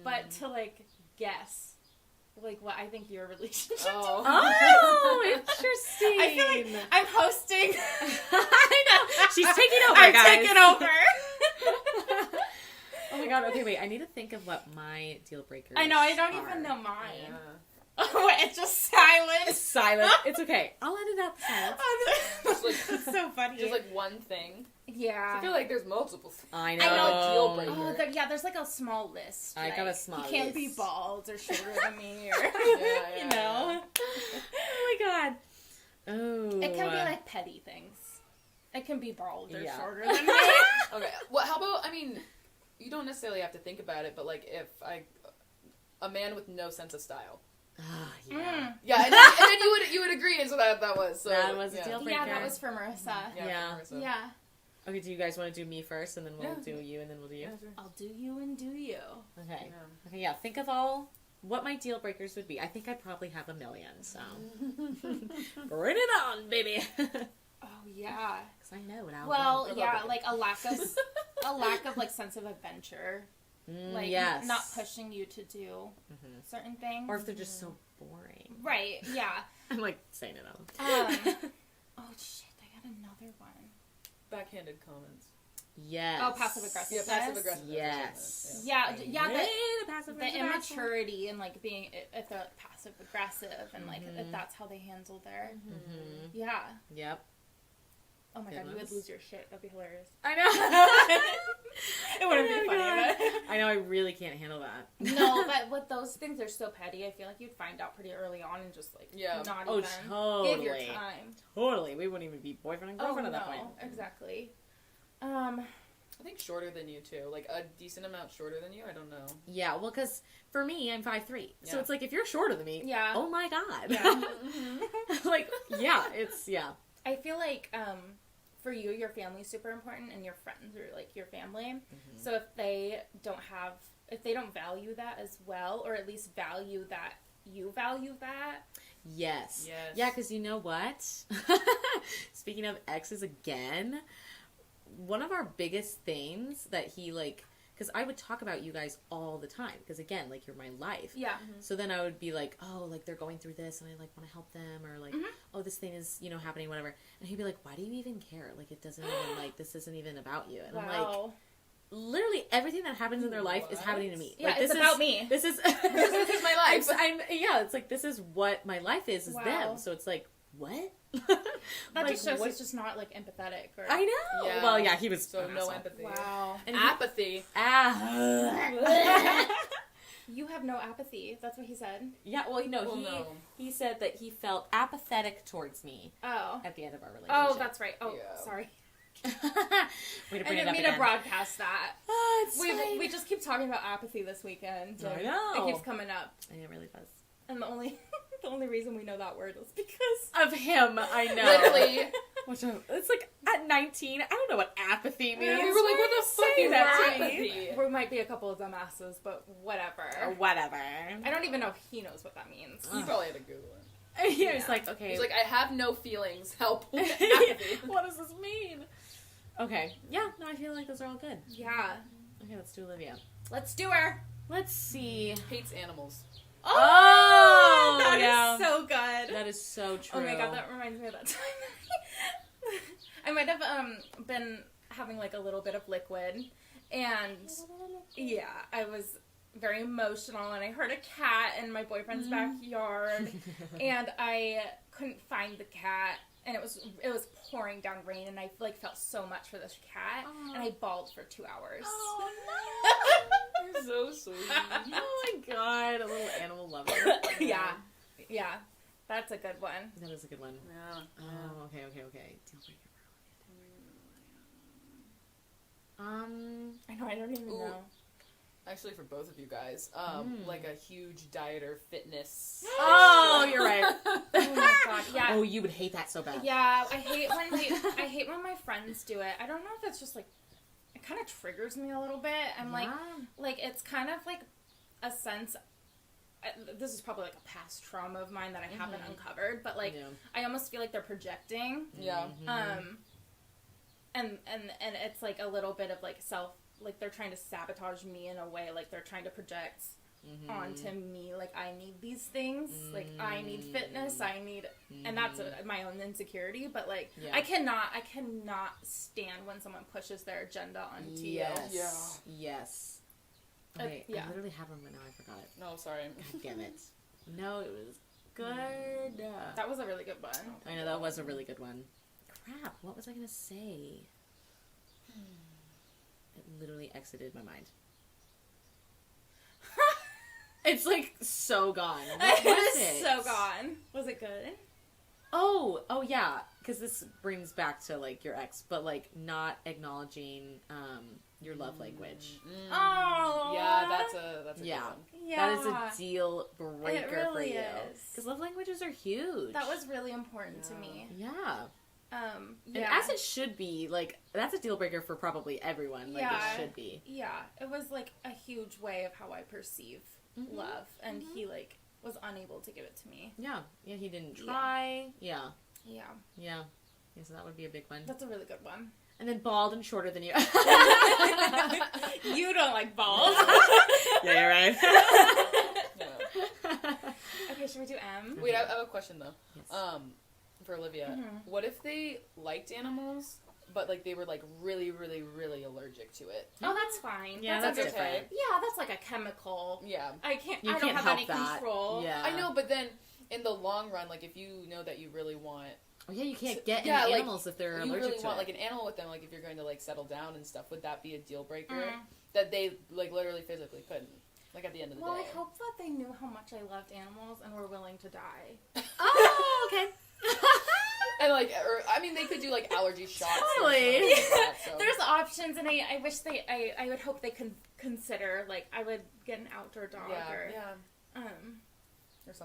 but to, like, guess, like, what I think your relationship Oh, interesting. I feel like I'm hosting. I know. She's taking over, I'm guys. taking over. Oh my god, okay, wait. I need to think of what my deal breakers I know, I don't are. even know mine. Yeah. Oh, it's just silent. Silent. It's okay. I'll edit out the silence. Just like, That's so funny. just like one thing. Yeah. I feel like there's multiple things. I know. I know. Deal breaker. Oh, there's like a small list. I got a small He can't be list. bald or shorter than me, or Yeah, you know. Oh my god. Oh. It can be like petty things. It can be bald or Yeah. shorter than me. Okay. Well, how about, I mean, you don't necessarily have to think about it, but like if a man with no sense of style. Ah, yeah. Yeah, and then you would agree, and so that was. So, That was a deal breaker. Yeah, that was for Marissa. Yeah. Yeah. Okay, do you guys want to do me first, and then we'll Yeah. do you, and then we'll do you? Yeah, sure. I'll do you and do you. Okay. Yeah. Okay, yeah. Think of what my deal breakers would be. I think I probably have a million, so. Bring it on, baby. Oh yeah. Because I know what I Well, want. yeah, like a lack of like sense of adventure. Like yes. not pushing you to do certain things. Or if they're just so boring. Right, yeah. I'm like saying it out. Oh shit, I got another one. Backhanded comments. Yes. Oh, passive aggressive. Yeah, passive aggressive. Yes. Yeah, yeah. The passive The immaturity and like being if they're like passive aggressive and like if that's how they handle their yeah. Yep. Oh my god, you would Goodness. lose your shit. That'd be hilarious. I know. It wouldn't be funny. I know. I really can't handle that. But... No, but with those things, they're so petty. I feel like you'd find out pretty early on and just like not Oh, even totally. give your time. Totally. We wouldn't even be boyfriend and girlfriend at that point. Exactly. I think shorter than you too, like a decent amount shorter than you. I don't know. Yeah, well, because for me, I'm 5'3", so Yeah. it's like if you're shorter than me, Yeah. oh my god, Yeah. like it's I feel like for you, your family's super important, and your friends are like your family. So if they don't value that as well, or at least value that you value that. Yes. Yes. Yeah, because you know what? Speaking of exes again, one of our biggest things that he, like... Because I would talk about you guys all the time. Because, again, like, you're my life. Yeah. So then I would be like, oh, like, they're going through this, and I, like, want to help them. Or, like, oh, this thing is, happening, whatever. And he'd be like, why do you even care? Like, it doesn't even, like, this isn't even about you. And I'm like... Literally everything that happens in their life is happening to me. Yeah, like, it's about me. This is This is my life. it's like this is what my life is them. So it's like what? That like, just shows what? he's just not like empathetic. Or I know. Yeah. Well, yeah, he was So an no asshole. empathy. Wow. And Apathy. You have no apathy. That's what he said. Yeah. Well, no. he said that he felt apathetic towards me Oh. at the end of our relationship. Oh, that's right. Oh, Yeah. sorry. Way to I bring it didn't up mean again. to broadcast that. Oh, it's fine. We just keep talking about apathy this weekend. I and know. It keeps coming up. It really does. And the only reason we know that word is because Of him, I know. Literally, Which it's like at 19, I don't know what apathy means. We were like, what the fuck is that to me? apathy? We might be a couple of dumbasses, but whatever. Or whatever. I don't even know if he knows what that means. You probably had to Google it. Yeah, he's like, okay. He's like, I have no feelings. Help. Apathy. What does this mean? Okay. Yeah, no, I feel like those are all good. Yeah. Okay, let's do Olivia. Let's do her. Let's see. Hates animals. Oh, that is yeah. so good. That is so true. Oh my god, that reminds me of that time. I might have been having like a little bit of liquid, and yeah, I was very emotional, and I heard a cat in my boyfriend's backyard, and I couldn't find the cat, and it was pouring down rain, and I like felt so much for this cat, and I bawled for 2 hours. Oh You're so sweet. no! Oh my god, a little animal lover. Yeah, that's a good one. That is a good one. Yeah. Oh, okay. Deal breaker. I know, I don't even know. Actually, for both of you guys, like a huge dieter fitness. Oh, you're right. Oh my god, yeah. Oh, you would hate that so bad. Yeah, I hate when my friends do it. I don't know if it's just like it kind of triggers me a little bit. I'm like it's kind of like a sense. This is probably like a past trauma of mine that I haven't uncovered, but like I almost feel like they're projecting. Yeah. And it's like a little bit of like like they're trying to sabotage me in a way, like they're trying to project onto me, like I need these things, like I need fitness, I need, and that's my own insecurity, but like I cannot stand when someone pushes their agenda onto you. Yes. Okay, I literally had one, but now I forgot it. No, sorry. God damn it. No, it was good. That was a really good one. I know, that was a really good one. Crap, what was I going to say? It literally exited my mind. It's like so gone. What was it? So gone. Was it good? Oh yeah, because this brings back to like your ex, but like not acknowledging your love language. Oh yeah, that's a good one. That is a deal breaker it really for you. is. Because love languages are huge. That was really important to me. Yeah. Yeah. And as it should be, like, that's a deal breaker for probably everyone. Like, it should be. Yeah. It was, like, a huge way of how I perceive love. And he, like, was unable to give it to me. Yeah. Yeah, he didn't try. Yeah. Yeah. So that would be a big one. That's a really good one. And then bald and shorter than you. You don't like bald. Yeah, you're right. Okay, should we do M? Wait, I have a question, though. Yes. For Olivia, what if they liked animals, but like they were like really, really, really allergic to it? Oh, that's fine. Yeah, that's okay. different. Yeah, that's like a chemical. Yeah. I don't have help any that. control. Yeah. I know, but then in the long run, like if you know that you really want... Oh, yeah, you can't get any like, animals if they're allergic to it. You really want like an animal with them, like if you're going to like settle down and stuff, would that be a deal breaker? That they like literally physically couldn't? Like at the end of the day. Well, I hope that they knew how much I loved animals and were willing to die. Oh, okay. And like, or I mean, they could do like allergy shots. Totally. Like that, so. There's options, and I wish I would hope they could consider, like, I would get an outdoor dog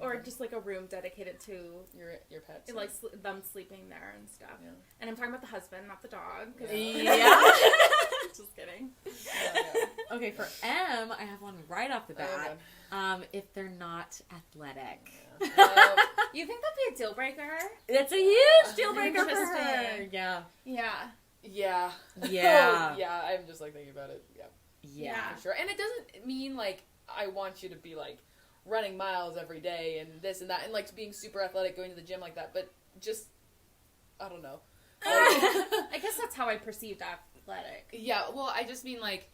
or just like a room dedicated to your pets, like them sleeping there and stuff. Yeah. And I'm talking about the husband, not the dog. Yeah. Just kidding. Yeah. Okay, for M, I have one right off the bat. Oh, if they're not athletic. You think that'd be a deal breaker? That's a huge deal breaker for her. Yeah. Yeah. I'm just like thinking about it. Yeah. For sure. And it doesn't mean like I want you to be like running miles every day and this and that and like being super athletic, going to the gym like that, but just I don't know. I guess that's how I perceived athletic. Yeah, well, I just mean like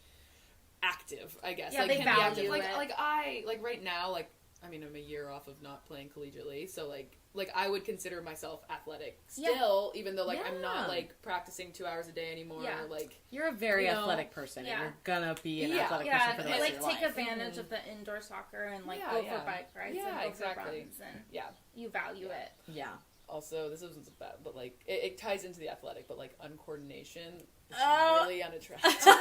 active, I guess. Yeah, like, they value like, it. like I like right now, like I mean, I'm a year off of not playing collegiately, so like I would consider myself athletic still, even though like I'm not like practicing 2 hours a day anymore. Yeah. Like you're a very athletic person, and you're gonna be an athletic person for the rest of your life. Take advantage of the indoor soccer and like go for bike rides and go for runs and you value it. Yeah. Also, this isn't bad, but like it ties into the athletic, but like uncoordination really unattractive.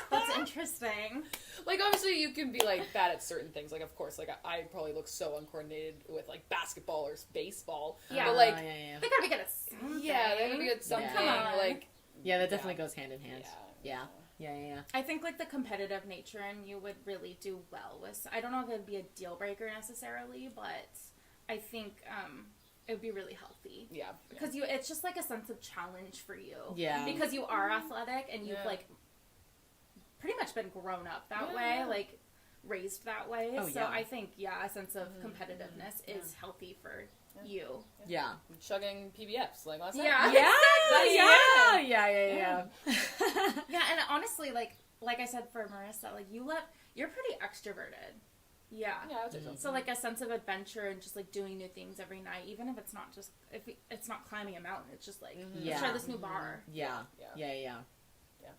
That's interesting. Like, obviously, you can be, like, bad at certain things. Like, of course, like, I probably look so uncoordinated with, like, basketball or baseball. Yeah. But, like, yeah. They gotta be good at something. yeah, they would be at something. Come on. Like, Yeah, that definitely goes hand in hand. yeah. Yeah. I think, like, the competitive nature in you would really do well with... I don't know if it would be a deal breaker necessarily, but I think it would be really healthy. Yeah. Because it's just, like, a sense of challenge for you. Yeah. Because you are athletic and you've, like, pretty much been grown up that way, like, raised that way. Oh, so yeah. I think, a sense of competitiveness is healthy for you. Yeah. I'm chugging PBFs, like, last night. Yeah. Yeah. Yeah, and honestly, like I said for Marissa, like, you're pretty extroverted. Yeah. Yeah, I would say so. So, like, a sense of adventure and just, like, doing new things every night, even if it's not just, if it's not climbing a mountain, it's just, like, let's try this new bar. Yeah. Yeah.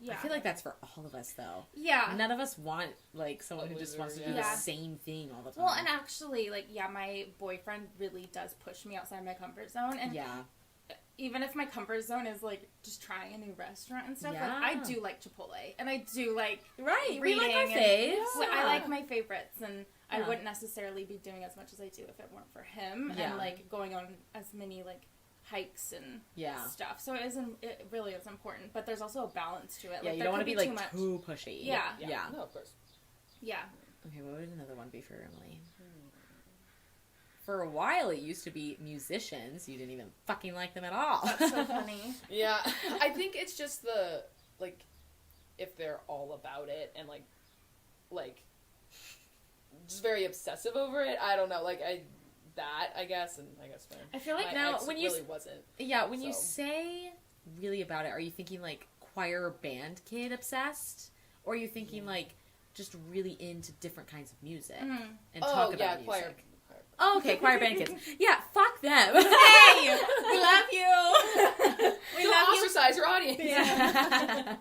I feel like that's for all of us, though. Yeah. None of us want, like, someone who just wants to do the Yeah. same thing all the time. Well, and actually, like, my boyfriend really does push me outside my comfort zone. And even if my comfort zone is, like, just trying a new restaurant and stuff, like, I do like Chipotle. And I do like we like our faves. I like my favorites. And I wouldn't necessarily be doing as much as I do if it weren't for him. Yeah. And, like, going on as many, like, hikes and stuff. So it really is important. But there's also a balance to it. Yeah, like, you don't want to be, like, much. too pushy. Yeah. No, of course. Yeah. Okay, what would another one be for Emily? For a while, it used to be musicians. You didn't even fucking like them at all. That's so funny. Yeah. I think it's just the, like, if they're all about it and, like, just very obsessive over it. I don't know. Like, I guess, and I guess I feel like my now ex when really wasn't. Yeah, when you say really about it, are you thinking, like, choir band kid obsessed? Or are you thinking, like, just really into different kinds of music and talk about music? Choir. Oh, okay, choir band kids. Yeah, fuck them. Hey, we love you. We Don't love you. ostracize your audience. Yeah.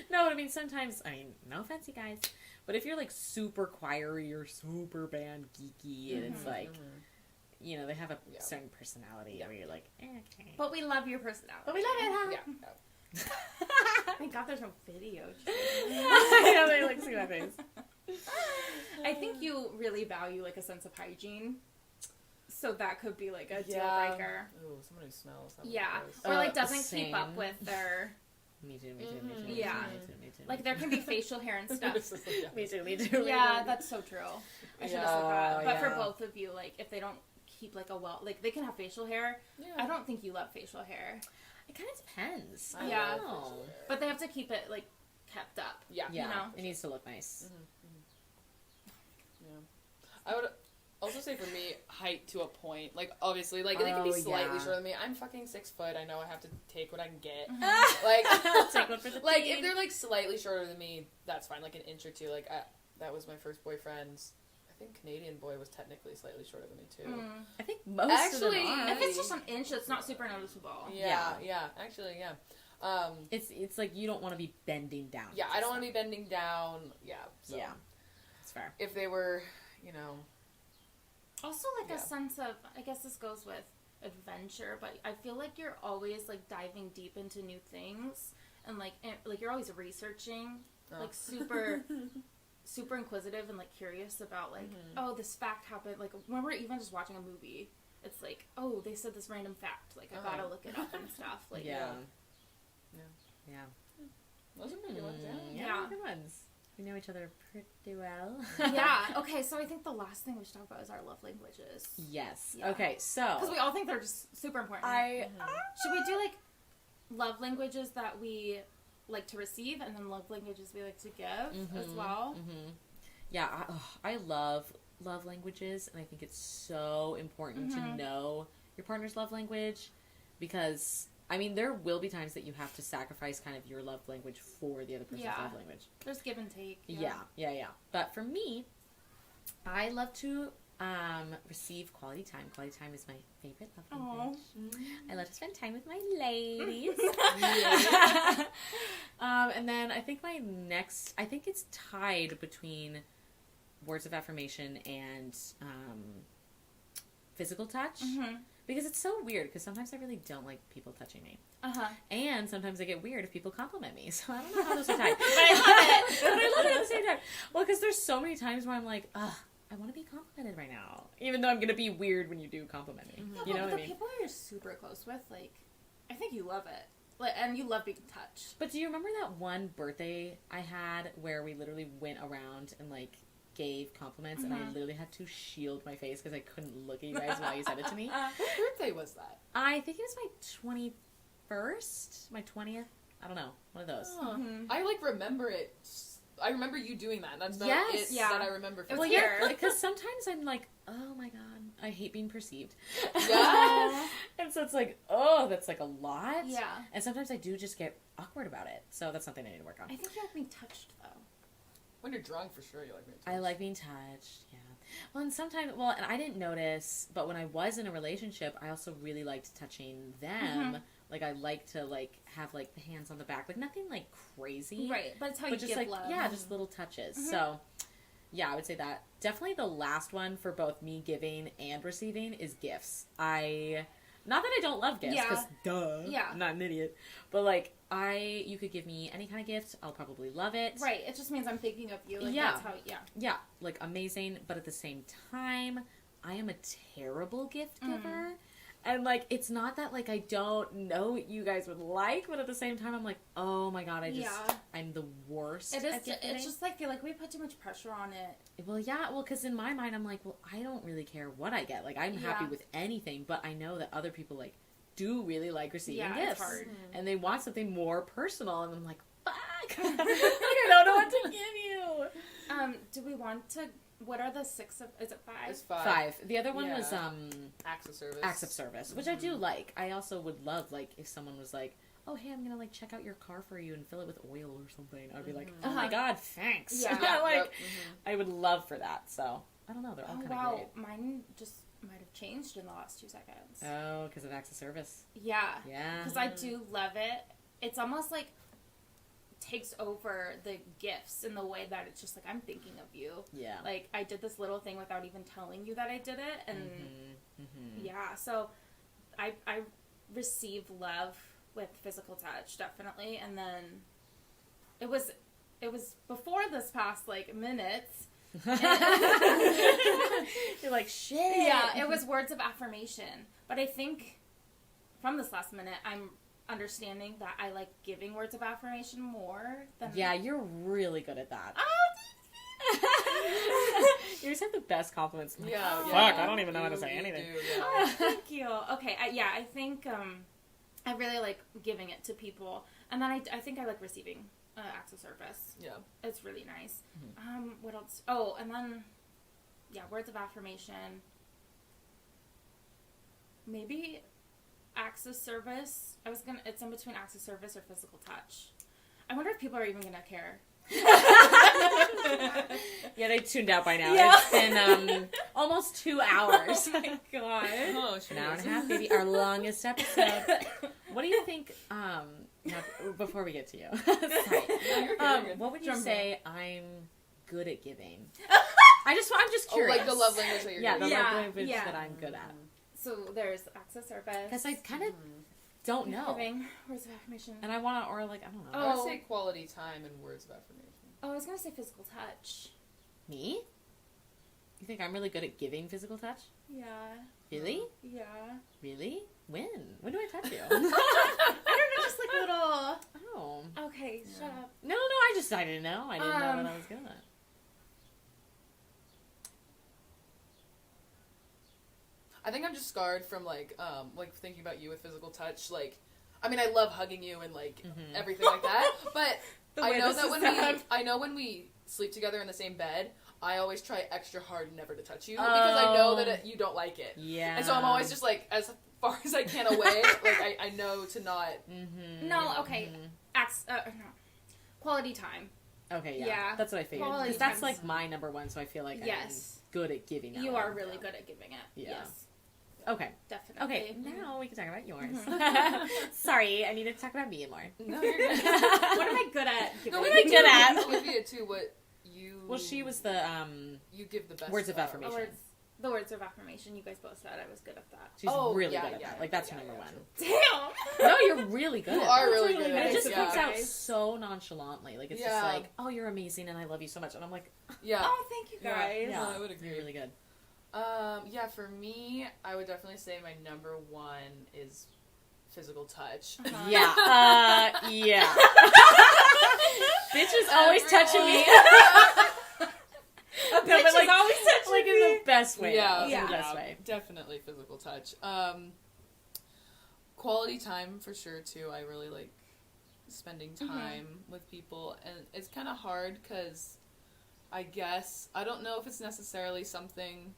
No, I mean, sometimes, no offense, you guys, but if you're, like, super choiry or super band geeky, and it's, like, you know, they have a certain personality where you're like, okay. But we love your personality. But we love it, huh? Yeah. Thank God there's no video. I know, they, like, see my face. I think you really value, like, a sense of hygiene. So that could be, like, a deal breaker. Ooh, someone who smells. Yeah. Or, like, doesn't same. keep up with their... Me too. Yeah. Me too. Like, there can be facial hair and stuff. Me too. Yeah, that's so true. I should have said that. But for yeah. both of you, like, if they don't keep, like, like, they can have facial hair. Yeah. I don't think you love facial hair. It kind of depends. I Yeah. love facial hair. But they have to keep it, like, kept up. Yeah. Yeah. You know? It needs to look nice. Yeah. I would also say for me, height to a point. Like, obviously, like, they can be slightly shorter than me. I'm fucking 6 foot. I know I have to take what I can get. Like, Take one for the like, team. if they're, like, slightly shorter than me, that's fine. Like, an inch or two. Like, that was my first boyfriend's. I think Canadian boy was technically slightly shorter than me, too. I think most Actually, of them are. If it's just an inch, it's not super noticeable. Yeah. Actually, yeah. It's like you don't want to be bending down. Yeah, I don't want to be bending down. Yeah. So Yeah. It's fair. if they were, you know... Also, like, a sense of, I guess this goes with adventure, but I feel like you're always, like, diving deep into new things, and, like, you're always researching, like, super inquisitive and, like, curious about, like, oh, this fact happened, like, when we're even just watching a movie, it's like, oh, they said this random fact, like, I gotta look it up and stuff, like, Yeah. Those are pretty ones, Yeah. Good ones. We know each other pretty well. Yeah, okay, so I think the last thing we should talk about is our love languages. Yes. Yeah. Okay, so Because we all think they're just super important. Should we do, like, love languages that we like to receive and then love languages we like to give as well? Yeah, I love love languages, and I think it's so important to know your partner's love language, because I mean, there will be times that you have to sacrifice kind of your love language for the other person's love language. There's give and take. Yeah. But for me, I love to receive quality time. Quality time is my favorite love language. I love to spend time with my ladies. And then I think I think it's tied between words of affirmation and physical touch. Because it's so weird, because sometimes I really don't like people touching me. Uh-huh. And sometimes I get weird if people compliment me. So I don't know how those are tied. But I love it. But I love it at the same time. Well, because there's so many times where I'm like, ugh, I want to be complimented right now. Even though I'm going to be weird when you do compliment me. No, You know but what I the mean? people you're super close with, like, I think you love it. Like, and you love being touched. But do you remember that one birthday I had where we literally went around and, like, gave compliments, and I literally had to shield my face because I couldn't look at you guys while you said it to me? What birthday was that? I think it was my 21st, my 20th. I don't know. One of those. Oh. Mhm. I like remember it. I remember you doing that. That's about Yes. it Yeah. that I remember. From Well, it. yeah. Because sometimes I'm like, oh my god, I hate being perceived. Yeah. And so it's like, oh, that's like a lot. Yeah. And sometimes I do just get awkward about it. So that's something I need to work on. I think you like being touched, though. When you're drunk, for sure, you like me. I like being touched, yeah. Well, and sometimes, and I didn't notice, but when I was in a relationship, I also really liked touching them. Like, I like to, like, have, like, the hands on the back. Like, nothing, like, crazy. Right, but it's how But you just, give like, love. yeah, just little touches. So, yeah, I would say that. Definitely the last one for both me giving and receiving is gifts. Not that I don't love gifts, because duh, Yeah. I'm not an idiot. But, like, you could give me any kind of gift, I'll probably love it. Right, it just means I'm thinking of you. Like, Yeah. that's how, Yeah, like, amazing, but at the same time, I am a terrible gift giver. And, like, it's not that, like, I don't know what you guys would like, but at the same time, I'm like, oh my god, I'm the worst It at is. gift giving. It's just, like, feel like we put too much pressure on it. Well, yeah, because in my mind, I'm like, well, I don't really care what I get. Like, I'm happy with anything, but I know that other people, like, do really like receiving gifts. It's hard. And they want something more personal, and I'm like, fuck! Like, I don't know what to give you! Do we want to... What are the 6 of... Is it 5? It's 5. 5. The other one was, Acts of service. Acts of service, which I do like. I also would love, like, if someone was like, oh, hey, I'm gonna, like, check out your car for you and fill it with oil or something. I'd be like, oh my god, thanks. Yeah. Like, I would love for that, so. I don't know, they're all kind of great. Mine just might have changed in the last 2 seconds. Oh, because of acts of service. Yeah. Yeah. Because I do love it. It's almost like takes over the gifts in the way that it's just like, I'm thinking of you. Yeah. Like, I did this little thing without even telling you that I did it. And yeah, so I receive love with physical touch, definitely. And then it was before this past, like, minutes. You're like, shit. Yeah, it was words of affirmation. But I think from this last minute, I'm understanding that I like giving words of affirmation more than... Yeah, you're really good at that. You just have the best compliments. I'm like, Yeah. fuck, I don't even know how to say You anything. do, yeah. Oh, thank you. Okay, I think I really like giving it to people. And then I think I like receiving acts of service. Yeah. It's really nice. What else? Oh, and then, yeah, words of affirmation. Maybe acts of service. It's in between acts of service or physical touch. I wonder if people are even gonna care. Yeah, they tuned out by now. Yeah. It's been almost 2 hours. Oh my god. Oh, An hour and a half, baby. Our longest episode. What do you think, now, before we get to you, sorry. You're good. What would you Drum say I'm good at giving? I'm just Oh, curious. like the love language that you're Yeah, the giving. Yeah, love language yeah. that I'm good at. So there's acts of service. Because I kind of don't know. Giving words of affirmation. And I want to, or like, I don't know. I would Oh. say quality time and words of affirmation. Oh, I was gonna say physical touch. Me? You think I'm really good at giving physical touch? Yeah. Really? Yeah. Really? When? When do I touch you? I don't know, just like little... Oh. Okay, shut up. No, I didn't know. I didn't know what I was good at. I think I'm just scarred from like thinking about you with physical touch. Like, I mean, I love hugging you and like everything like that. But I know that when we sleep together in the same bed, I always try extra hard never to touch you because I know that you don't like it. Yeah. And so I'm always just like as far as I can away. Like I know to not. No, okay. No. Quality time. Okay, yeah. Yeah. That's what I figured. Quality Because that's time's- like my number one, so I feel like Yes. I'm good at giving that You one. are really good at giving it. Yeah. Yes. Okay. Definitely. Okay, now we can talk about yours. Sorry, I need to talk about me more. No, you're good. What am I good at giving? No, What am I good at? Olivia too. What you? Well, she was the You give the best words of affirmation. Oh, words. The words of affirmation, you guys both said I was good at that. She's really good at that. Like, that's number one. Damn! No, you're really good You at are that. really good And at it it. just Yeah. comes out so nonchalantly. Like, it's just Yeah. like, oh, you're amazing and I love you so much. And I'm like, Yeah. Oh, thank you guys. yeah, No, I would agree. you're really good. Yeah, for me, I would definitely say my number one is physical touch. Uh-huh. Yeah. Yeah. Bitch is always touching me. A bitch but, like, is always touching Like, in me. the best way. Yeah, In the best way. definitely physical touch. Quality time for sure too. I really like spending time with people, and it's kind of hard because I guess I don't know if it's necessarily something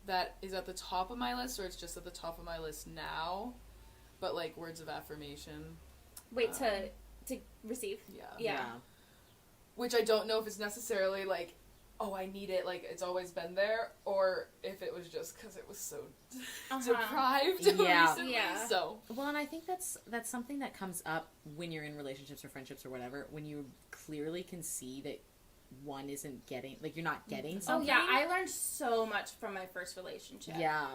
that is at the top of my list or it's just at the top of my list now, but like words of affirmation. Wait, to receive. Yeah. Which I don't know if it's necessarily like, oh, I need it, like it's always been there, or if it was just because it was so deprived Yeah. recently. Yeah. So Well, and I think that's something that comes up when you're in relationships or friendships or whatever, when you clearly can see that one isn't getting, like, you're not getting Oh something. yeah, I learned so much from my first relationship. Yeah.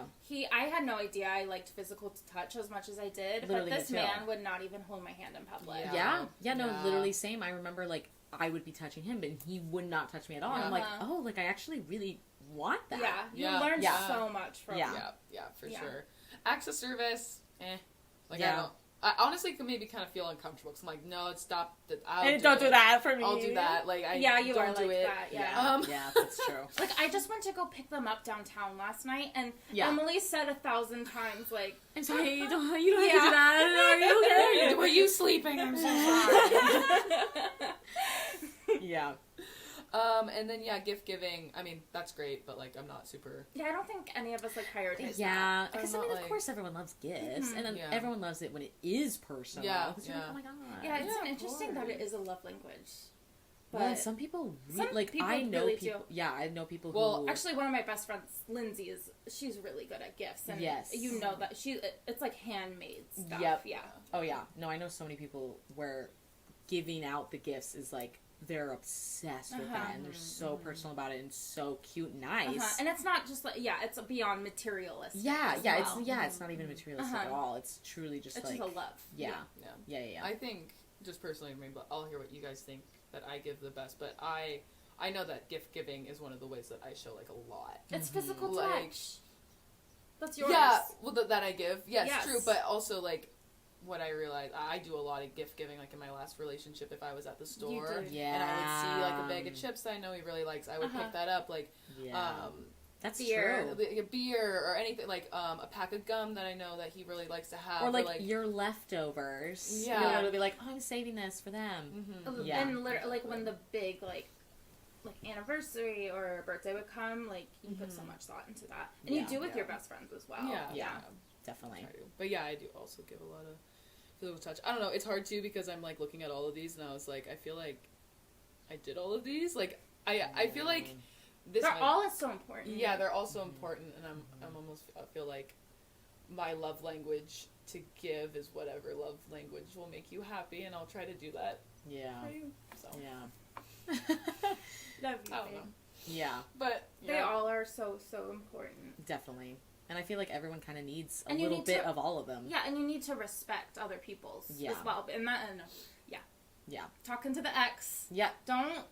I had no idea I liked physical touch as much as I did, Literally, but this me too. man would not even hold my hand in public. Yeah, no, Yeah. literally same. I remember, like, I would be touching him, but he would not touch me at all. And I'm like, Uh-huh. oh, like, I actually really want that. Yeah, you Yeah. learn Yeah. so much from Yeah. Yeah, for Yeah. sure. Acts of service, like Yeah. I honestly could maybe kind of feel uncomfortable because I'm like, no, stop. Don't do that for me. I'll do that. Like, Yeah, you don't are do like it. that, yeah. Yeah, that's true. Like, I just went to go pick them up downtown last night, and Yeah. Emily said 1,000 times, like, I'm sorry, you don't have to do Yeah. that. Are you okay? Were you sleeping? I'm so sorry. Yeah. And then gift giving. I mean, that's great, but like, I'm not super. yeah, I don't think any of us, like, prioritize Yeah, that. because I I'm mean, not, of like- course, everyone loves gifts, and then Yeah. everyone loves it when it is personal. Yeah, 'Cause you're like, yeah. oh my god. Yeah, it's Yeah, of interesting that it course. is a love language. But Well, and some people, some like, people I know really people. do. Yeah, I know people Well, who. actually, one of my best friends, Lindsay, she's really good at gifts, and Yes. you know that it's like handmade stuff. Yep. Yeah. Oh yeah, no, I know so many people where giving out the gifts is like they're obsessed with that, and they're so personal about it and so cute and nice. And it's not just like it's beyond materialistic. Yeah, as yeah, well. it's not even materialistic at all. It's truly just It's like just a love. yeah, Yeah. yeah. I think just personally, maybe I'll hear what you guys think that I give the best, but I know that gift giving is one of the ways that I show like a lot. It's physical Like- touch. That's yours. Yeah, well, that I give. Yes, Yes. true, but also like what I realized, I do a lot of gift giving. Like in my last relationship, if I was at the store did. Yeah. and I would see like a bag of chips that I know he really likes, I would pick that up. Like Yeah. That's beer. true. a beer or anything, like a pack of gum that I know that he really likes to have, Or like your leftovers. Yeah. You'll literally be like, oh, I'm saving this for them. Yeah. And like when the big like anniversary or birthday would come, like you put so much thought into that, and Yeah. you do with Yeah. your best friends as well. Yeah. Definitely. I do. But yeah, I do also give a lot of physical touch. I don't know, it's hard too because I'm like looking at all of these and I was like, I feel like I did all of these. Like I feel like this They're might- all so important. yeah, they're all so important, and I'm almost, I feel like my love language to give is whatever love language will make you happy, and I'll try to do that Yeah. for you. So Yeah. Love you, I don't babe. know, Yeah. but They all are so important. Definitely. And I feel like everyone kind of needs a And you little need bit to- of all of them. Yeah, and you need to respect other people's Yeah. as well. And Yeah. talking to the ex, Yeah. don't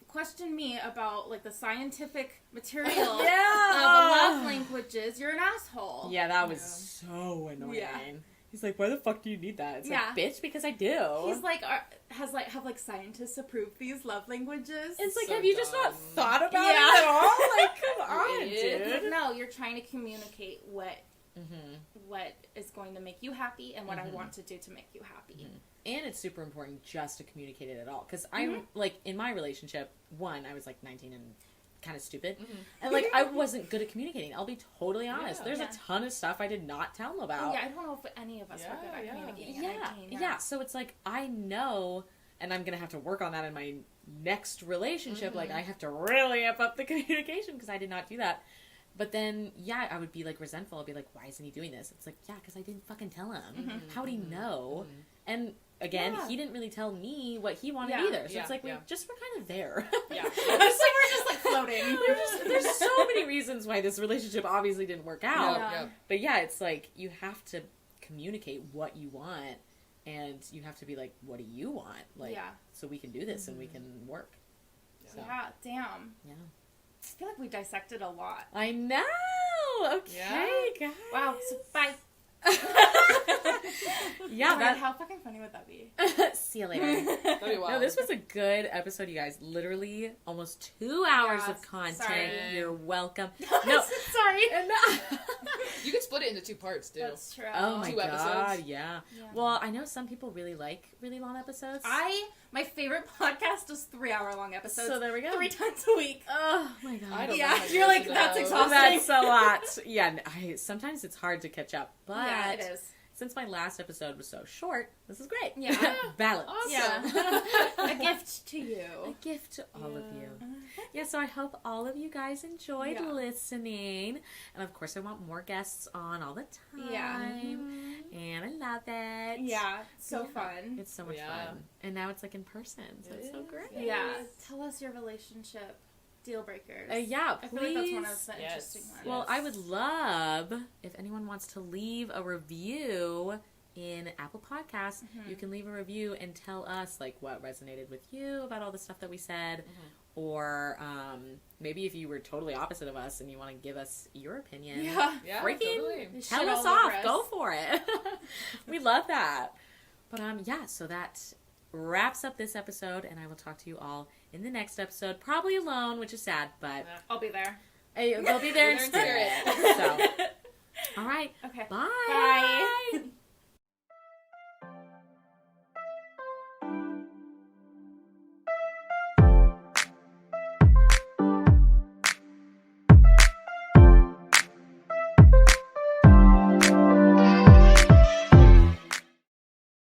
question me about like the scientific material Yeah. of love languages. You're an asshole. Yeah, that was so annoying. Yeah. He's like, why the fuck do you need that? It's Yeah. like, bitch, because I do. He's like, have scientists approved these love languages? It's like, So have you just not dumb. thought about Yeah. it at all? Like, come on, idiot. dude. No, you're trying to communicate what Mm-hmm. is going to make you happy and what I want to do to make you happy. And it's super important just to communicate it at all. Because I'm, like, in my relationship, I was like 19 and kind of stupid. And, like, I wasn't good at communicating. I'll be totally honest. Yeah. There's Yeah. a ton of stuff I did not tell him about. Oh, yeah, I don't know if any of us are good at Yeah, communicating. Yeah, at 19, yeah. So it's like, I know, and I'm going to have to work on that in my next relationship. Like, I have to really amp up the communication because I did not do that. But then, yeah, I would be, like, resentful. I'd be like, why isn't he doing this? It's like, yeah, because I didn't fucking tell him. How would he know? And, again, Yeah. he didn't really tell me what he wanted Yeah. either. So Yeah, it's like, we yeah. just were kind of there. yeah. So we're just like floating. There's so many many reasons why this relationship obviously didn't work out. Yeah. But yeah, it's like you have to communicate what you want, and you have to be like, what do you want? Like, so we can do this and we can work. So, Yeah, damn. Yeah. I feel like we dissected a lot. I know. Okay, guys. Wow. So, bye. Yeah, Oh my God, how fucking funny would that be? See you later. That'd be wild. No, this was a good episode, you guys. Literally almost 2 hours Yeah, of content. sorry. You're welcome. No, No. sorry. You could split it into 2 parts too. That's true. Oh my 2 god, episodes. yeah. Yeah. Well, I know some people really like really long episodes. My favorite podcast is 3-hour-long episodes. So there we go. 3 times a week. Oh my god. I don't Yeah, know how you're like, to that's know. exhausting. That's a lot. Yeah, sometimes it's hard to catch up, but Yeah, it is. since my last episode was so short, this is great. Yeah. Balance. Awesome. Yeah. A gift to you. A gift to all of you. Yeah, so I hope all of you guys enjoyed Yeah. listening. And of course, I want more guests on all the time. Yeah. And I love it. Yeah, so Yeah. fun. It's so much Yeah. fun. And now it's like in person, so It it's so is. great. Yeah. Tell us your relationship deal breakers. Yeah, I feel like that's one of please. the Yes. interesting ones. Well, I would love if anyone wants to leave a review in Apple Podcasts. You can leave a review and tell us like what resonated with you about all the stuff that we said, or maybe if you were totally opposite of us and you want to give us your opinion. Yeah. Yeah, Freaking totally. tell Shit us all over off. us. Go for it. We love that. But yeah, so that wraps up this episode, and I will talk to you all in the next episode, probably alone, which is sad, but I'll be there. they'll be there in They're in spirit. spirit. So, all right. Okay. Bye. Bye.